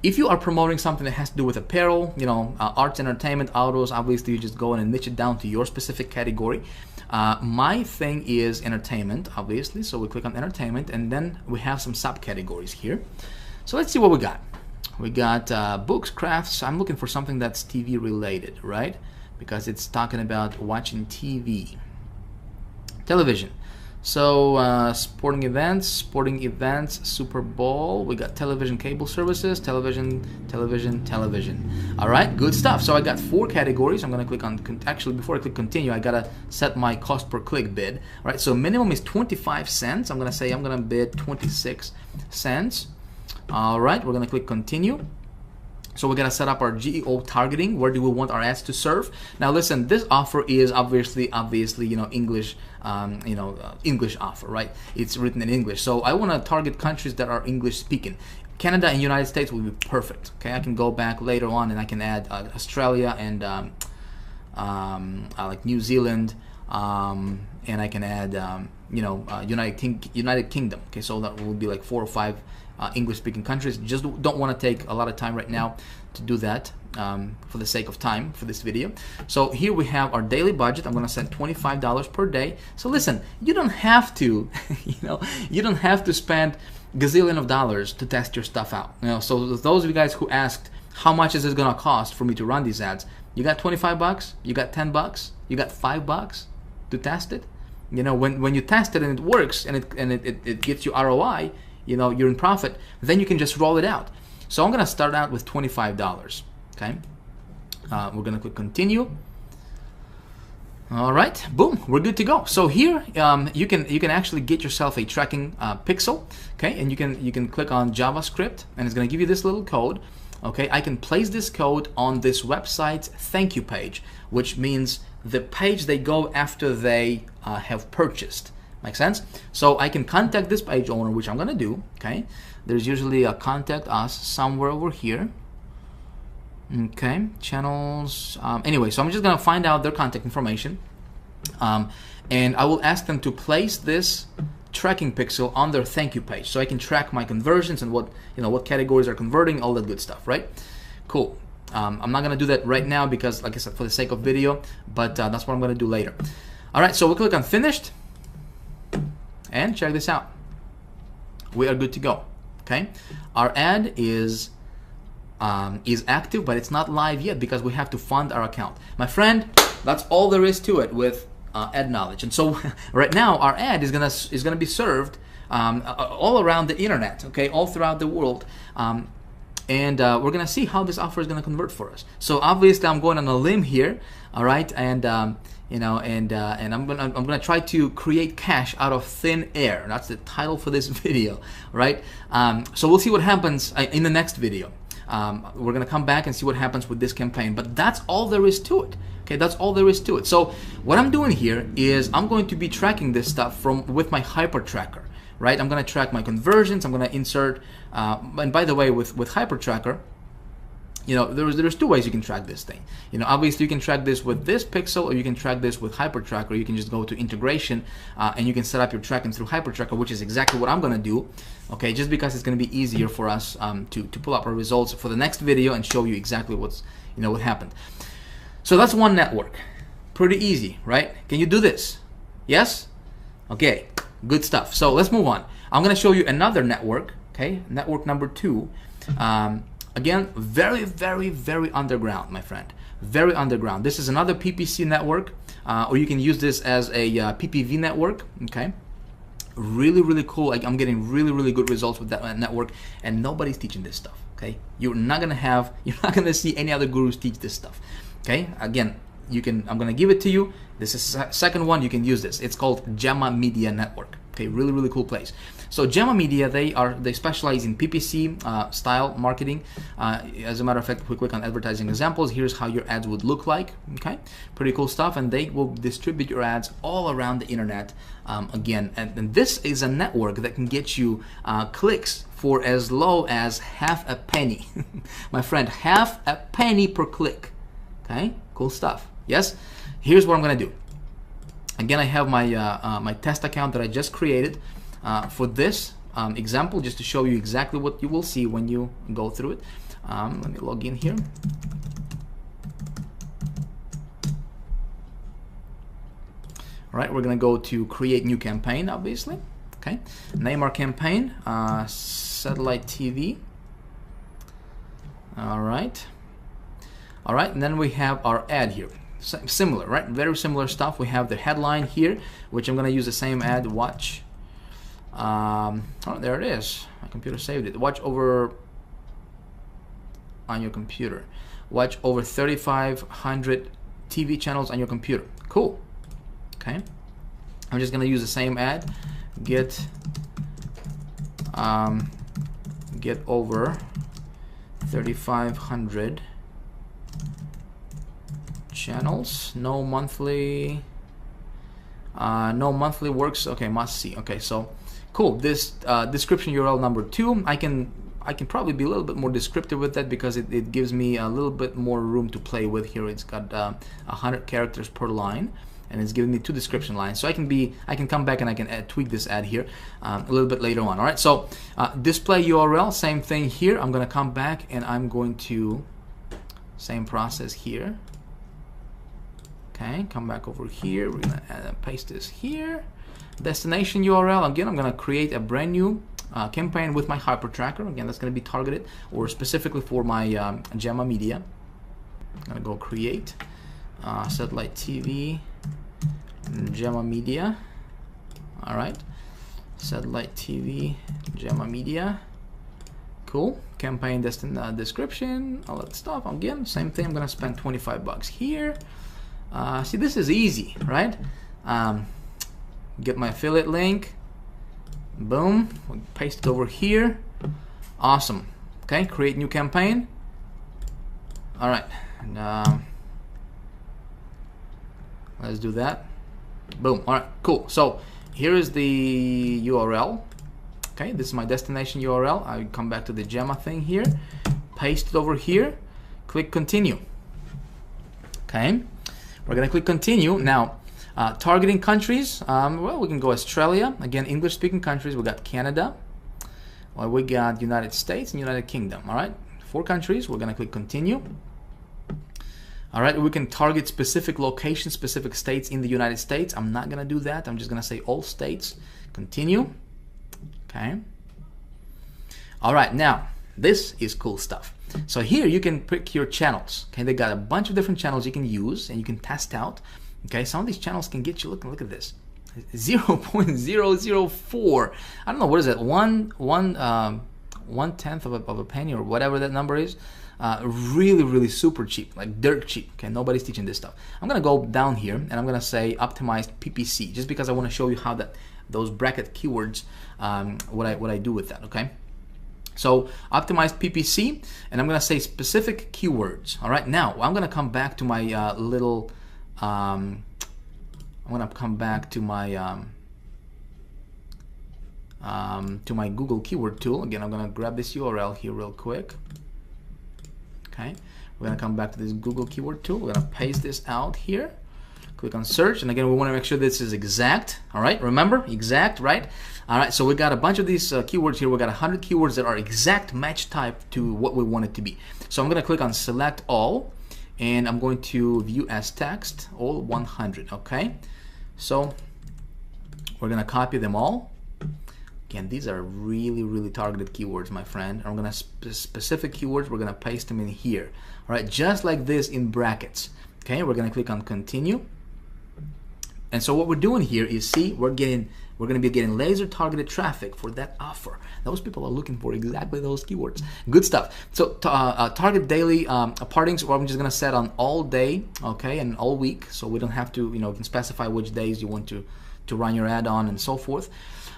if you are promoting something that has to do with apparel, you know, arts, entertainment, autos, obviously you just go in and niche it down to your specific category. My thing is entertainment, obviously, so we click on entertainment, and then we have some subcategories here. So let's see what we got. We got books, crafts. I'm looking for something that's TV related, right? Because it's talking about watching TV. Television. So sporting events, Super Bowl. We got television, cable services, television. All right, good stuff. So I got 4 categories. I'm going to click on, actually before I click continue, I got to set my cost per click bid. All right, so minimum is 25 cents. I'm going to say I'm going to bid 26 cents. All right, we're going to click continue. So we're going to set up our GEO targeting. Where do we want our ads to serve? Now listen, this offer is obviously, you know, English, English offer, right? It's written in English. So I want to target countries that are English speaking. Canada and United States will be perfect. Okay, I can go back later on and I can add Australia and like New Zealand, and I can add United Kingdom. Okay, so that will be like 4 or 5 English-speaking countries. Just don't want to take a lot of time right now to do that for the sake of time for this video. So here we have our daily budget. I'm going to set $25 per day. So listen, you don't have to, you don't have to spend gazillion of dollars to test your stuff out. So those of you guys who asked how much is it going to cost for me to run these ads, you got 25 bucks, you got 10 bucks, you got 5 bucks to test it. When you test it and it works and it gets you ROI, you're in profit, then you can just roll it out. So I'm going to start out with $25. Okay, we're going to click continue. All right, boom, we're good to go. So here you can actually get yourself a tracking pixel. Okay, and you can click on JavaScript, and it's going to give you this little code. Okay, I can place this code on this website's thank you page, which means the page they go after they have purchased. Make sense? So I can contact this page owner, which I'm gonna do. Okay, there's usually a contact us somewhere over here. Okay, channels. Anyway, so I'm just gonna find out their contact information, and I will ask them to place this tracking pixel on their thank you page, so I can track my conversions and what categories are converting, all that good stuff, right? Cool. I'm not gonna do that right now because, like I said, for the sake of video, but that's what I'm gonna do later. All right, so we'll click on finished, and check this out. We are good to go. Okay, our ad is active, but it's not live yet because we have to fund our account. My friend, that's all there is to it with ad knowledge. And so right now our ad is gonna be served all around the internet, okay, all throughout the world. And we're gonna see how this offer is gonna convert for us. So obviously I'm going on a limb here, all right, and you know, and I'm gonna try to create cash out of thin air. That's the title for this video, right? So we'll see what happens in the next video. We're gonna come back and see what happens with this campaign, but that's all there is to it. Okay, that's all there is to it. So what I'm doing here is I'm going to be tracking this stuff with my hyper tracker, right? I'm gonna track my conversions. I'm gonna insert, and by the way, with hyper tracker, you know, there's two ways you can track this thing. You know, obviously you can track this with this pixel, or you can track this with hyper tracker. You can just go to integration and you can set up your tracking through hyper tracker, which is exactly what I'm gonna do. Okay, just because it's gonna be easier for us to pull up our results for the next video and show you exactly what happened. So that's one network. Pretty easy, right? Can you do this? Yes? Okay, good stuff. So let's move on. I'm gonna show you another network, okay? Network number 2. Again, very, very, very underground, my friend. Very underground. This is another PPC network, or you can use this as a PPV network, okay? Really, really cool. I'm getting really, really good results with that network, and nobody's teaching this stuff, okay? You're not gonna see any other gurus teach this stuff, okay? Again, I'm gonna give it to you. This is second one. You can use this. It's called Gemma Media Network. Okay, really, really cool place. So Gemma Media, they specialize in PPC style marketing. As a matter of fact, if we click on advertising examples, here's how your ads would look like. Okay, pretty cool stuff, and they will distribute your ads all around the internet. Again, and this is a network that can get you clicks for as low as half a penny. My friend, half a penny per click. Okay, cool stuff. Yes, here's what I'm gonna do. Again, I have my my test account that I just created for this example, just to show you exactly what you will see when you go through it. Let me log in here. All right, we're gonna go to create new campaign, obviously. Okay, name our campaign satellite TV. All right, and then we have our ad here. Similar, right? Very similar stuff. We have the headline here, which I'm gonna use the same ad. Watch. Oh, there it is. My computer saved it. Watch over on your computer. Watch over 3,500 TV channels on your computer. Cool. Okay. I'm just gonna use the same ad. Get over 3,500 channels. No monthly works. Okay, must see. Okay, so cool. This description URL number 2, I can probably be a little bit more descriptive with that because it gives me a little bit more room to play with here. It's got 100 characters per line, and it's giving me 2 description lines. So I can come back and I can tweak this ad here a little bit later on. All right, so display URL, same thing here. I'm gonna come back and I'm going to same process here. Okay, come back over here. We're gonna paste this here. Destination URL. Again, I'm gonna create a brand new campaign with my hyper tracker. Again, that's gonna be targeted or specifically for my Gemma Media. I'm gonna go create satellite TV Gemma Media. All right, satellite TV Gemma Media. Cool. Campaign description, all that stuff. Again, same thing. I'm gonna spend 25 bucks here. See, this is easy, right? Get my affiliate link. Boom. Paste it over here. Awesome. Okay, create new campaign. All right. And, let's do that. Boom. All right, cool. So here is the URL. Okay, this is my destination URL. I come back to the Gemma thing here. Paste it over here. Click continue. Okay. We're gonna click continue. Now, targeting countries, well, we can go Australia. Again, English speaking countries. We got Canada. Well, we got United States and United Kingdom. All right, 4 countries. We're gonna click continue. All right, we can target specific locations, specific states in the United States. I'm not gonna do that. I'm just gonna say all states. Continue. Okay. All right, now this is cool stuff. So here you can pick your channels. Okay, they got a bunch of different channels you can use and you can test out. Okay, some of these channels can get you. Look at this, 0.004. I don't know, what is that? One tenth of a penny or whatever that number is. Really super cheap, like dirt cheap. Okay, nobody's teaching this stuff. I'm gonna go down here and I'm gonna say optimized PPC, just because I want to show you how those bracket keywords, what I do with that. Okay. So optimized PPC, and I'm gonna say specific keywords. All right, now I'm gonna come back to my I'm gonna come back to my Google keyword tool. Again, I'm gonna grab this URL here real quick. Okay, we're gonna come back to this Google keyword tool. We're gonna paste this out here. Click on search, and again, we want to make sure this is exact. All right, remember, exact, right? All right, so we got a bunch of these keywords here. We got 100 keywords that are exact match type to what we want it to be. So I'm going to click on select all, and I'm going to view as text, all 100. Okay, so we're going to copy them all. Again, these are really targeted keywords, my friend. I'm going to specific keywords. We're going to paste them in here. All right, just like this in brackets. Okay, we're going to click on continue. And so what we're doing here is, see, we're going to be getting laser targeted traffic for that offer. Those people are looking for exactly those keywords. Good stuff. So target daily partings, or I'm just going to set on all day, okay, and all week, so we don't have to, you can specify which days you want to run your ad on and so forth.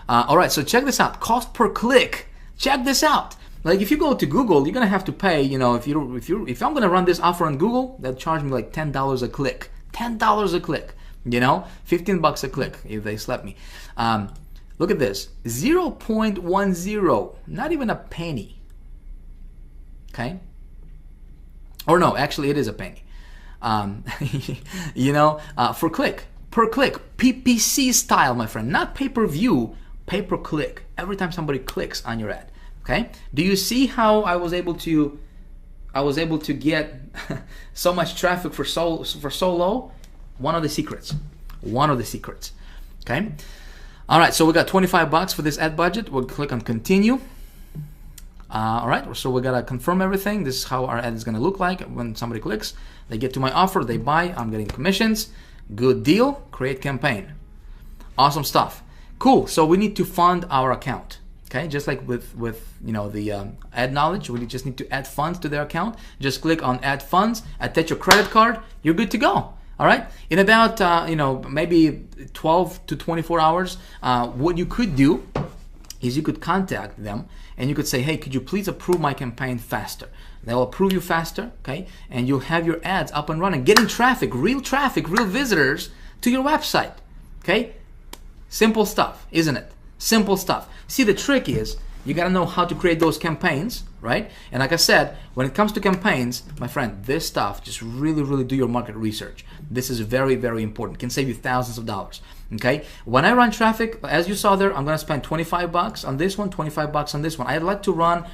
All right, so check this out. Cost per click. Check this out. Like if you go to Google, you're gonna have to pay. If I'm gonna run this offer on Google, they'll charge me like $10 a click. $10 a click. 15 bucks a click if they slap me. Look at this, 0.10, not even a penny. Okay, or no, actually it is a penny. For click, per click, PPC style, my friend, not pay-per-view, pay-per-click. Every time somebody clicks on your ad. Okay, do you see how I was able to get so much traffic for so low? One of the secrets. Okay. All right, so we got 25 bucks for this ad budget. We'll click on continue. All right, so we gotta confirm everything. This is how our ad is gonna look like when somebody clicks. They get to my offer, they buy, I'm getting commissions. Good deal, create campaign. Awesome stuff. Cool, so we need to fund our account. Okay, just like with the ad knowledge, we just need to add funds to their account. Just click on add funds, attach your credit card, you're good to go. All right, in about maybe 12 to 24 hours, what you could do is you could contact them and you could say, hey, could you please approve my campaign faster? They'll approve you faster, okay? And you'll have your ads up and running, getting traffic, real visitors to your website, okay? Simple stuff, isn't it? Simple stuff. See, the trick is you gotta know how to create those campaigns, right? And like I said, when it comes to campaigns, my friend, this stuff, just really do your market research. This is very important. It can save you thousands of dollars, okay? When I run traffic, as you saw there, I'm gonna spend 25 bucks on this one, 25 bucks on this one. I'd like to run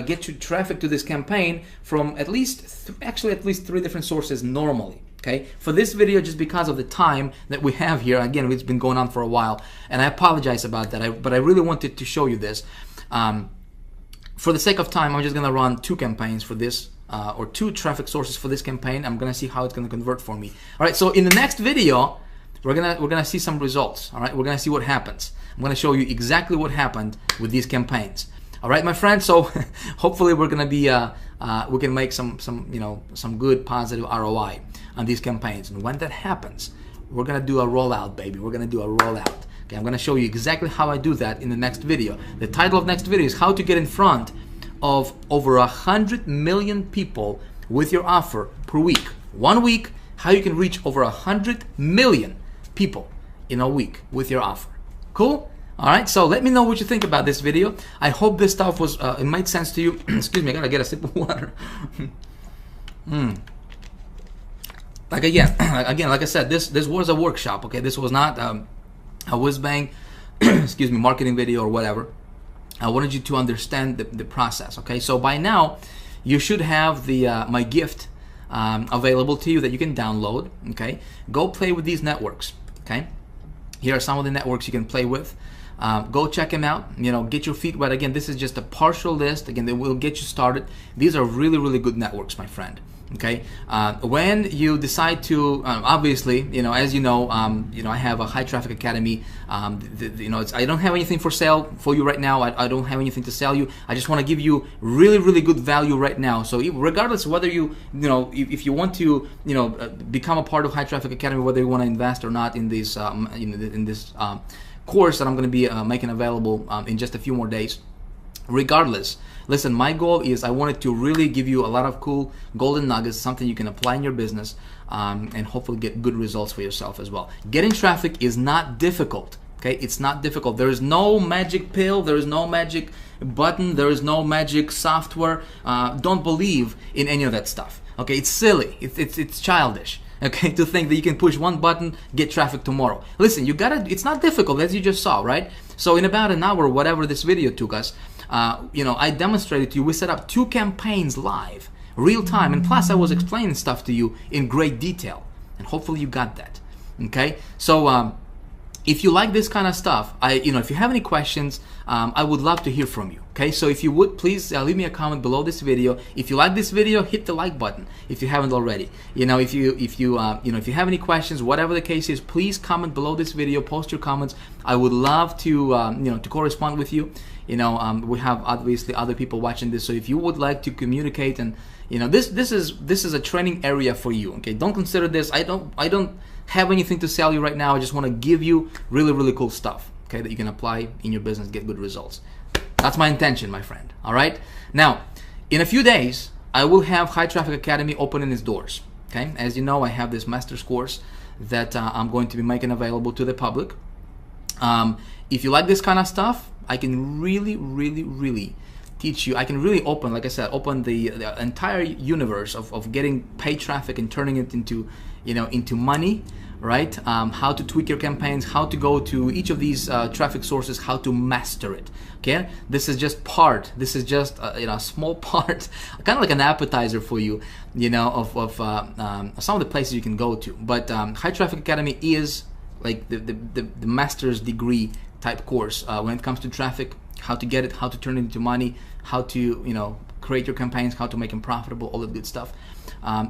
get you traffic to this campaign from at least 3 different sources normally. Okay, for this video, just because of the time that we have here, again, it's been going on for a while, and I apologize about that, but I really wanted to show you this. For the sake of time, I'm just gonna run 2 campaigns for this, or 2 traffic sources for this campaign. I'm gonna see how it's gonna convert for me. All right, so in the next video, we're gonna see some results. All right, we're gonna see what happens. I'm gonna show you exactly what happened with these campaigns. All right, my friends. So hopefully we're gonna be we can make some good positive ROI on these campaigns. And when that happens, we're gonna do a rollout, baby. We're gonna do a rollout. Okay, I'm gonna show you exactly how I do that in the next video. The title of next video is how to get in front of over 100 million people with your offer per week. 1 week, how you can reach over 100 million people in a week with your offer. Cool? All right, so let me know what you think about this video. I hope this stuff was it made sense to you. Excuse me, I gotta get a sip of water. Like again, like I said, this was a workshop. Okay, this was not a whiz bang, excuse me, marketing video or whatever. I wanted you to understand the process. Okay, so by now you should have the my gift available to you that you can download. Okay, go play with these networks. Okay, here are some of the networks you can play with. Go check them out. You know, get your feet wet. Again, this is just a partial list. Again, they will get you started. These are really, really good networks, my friend. Okay, when you decide to, obviously, you know, as you know, I have a high traffic academy. You know, I don't have anything for sale for you right now. I don't have anything to sell you. I just want to give you really, really good value right now. So regardless of whether if you want to, become a part of high traffic academy, whether you want to invest or not in this, in this course that I'm going to be making available in just a few more days. Regardless, listen, my goal is I wanted to really give you a lot of cool golden nuggets, something you can apply in your business, and hopefully get good results for yourself as well. Getting traffic is not difficult. Okay, it's not difficult. There is no magic pill. There is no magic button. There is no magic software. Don't believe in any of that stuff. Okay, it's silly. It's childish. Okay, to think that you can push one button, get traffic tomorrow. Listen, it's not difficult, as you just saw, right? So in about an hour, whatever this video took us, I demonstrated to you, we set up 2 campaigns live, real time, and plus I was explaining stuff to you in great detail, and hopefully you got that. Okay, so if you like this kind of stuff, if you have any questions, I would love to hear from you. Okay, so if you would, please leave me a comment below this video. If you like this video, hit the like button if you haven't already. If you have any questions, whatever the case is, please comment below this video. Post your comments. I would love to to correspond with you. We have obviously other people watching this, so if you would like to communicate, and this is a training area for you. Okay, don't consider this. I don't have anything to sell you right now. I just want to give you really, really cool stuff, okay, that you can apply in your business, get good results. That's my intention, my friend. All right. Now, in a few days, I will have High Traffic Academy opening its doors. Okay, as you know, I have this master's course that I'm going to be making available to the public. If you like this kind of stuff, I can really, really, really teach you. I can really open, like I said, open the entire universe of getting paid traffic and turning it into, into money, right? How to tweak your campaigns, how to go to each of these traffic sources, how to master it. Okay, this is just part. This is just a small part, kind of like an appetizer for you, of some of the places you can go to. But High Traffic Academy is like the master's degree type course when it comes to traffic, how to get it, how to turn it into money, how to create your campaigns, how to make them profitable, all that good stuff.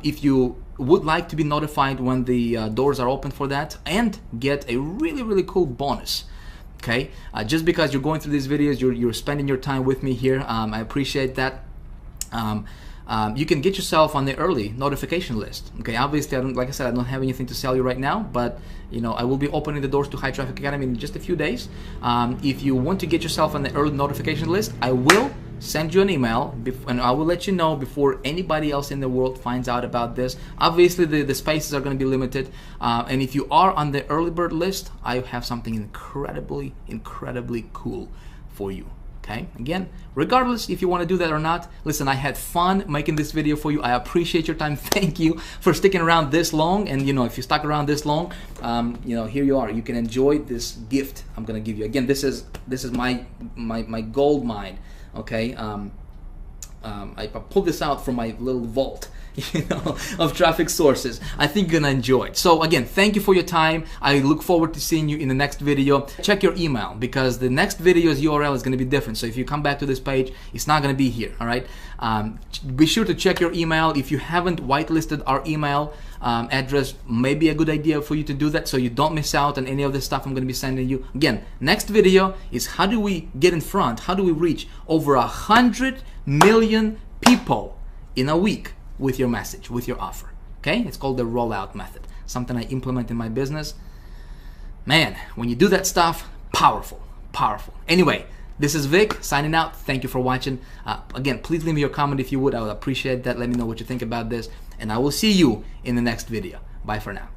If you would like to be notified when the doors are open for that and get a really, really cool bonus, okay, just because you're going through these videos, you're spending your time with me here, I appreciate that. You can get yourself on the early notification list. Okay, obviously, like I said, I don't have anything to sell you right now, but I will be opening the doors to High Traffic Academy in just a few days. If you want to get yourself on the early notification list, I will send you an email, and I will let you know before anybody else in the world finds out about this. Obviously, the spaces are going to be limited, and if you are on the early bird list, I have something incredibly, incredibly cool for you. Okay, again, regardless if you want to do that or not, listen, I had fun making this video for you. I appreciate your time. Thank you for sticking around this long. And if you stuck around this long, here you are. You can enjoy this gift I'm gonna give you. Again, this is my gold mine. Okay, I pulled this out from my little vault, of traffic sources. I think you're gonna enjoy it. So again, thank you for your time. I look forward to seeing you in the next video. Check your email, because the next video's URL is gonna be different. So if you come back to this page, it's not gonna be here. All right. Be sure to check your email. If you haven't whitelisted our email address, maybe a good idea for you to do that, so you don't miss out on any of the stuff I'm gonna be sending you. Again, next video is how do we get in front? How do we reach over 100 million people in a week with your message, with your offer? Okay, it's called the rollout method, something I implement in my business. Man, when you do that stuff, powerful. Anyway, this is Vic signing out. Thank you for watching. Again, please leave me your comment if you would. I would appreciate that. Let me know what you think about this, and I will see you in the next video. Bye for now.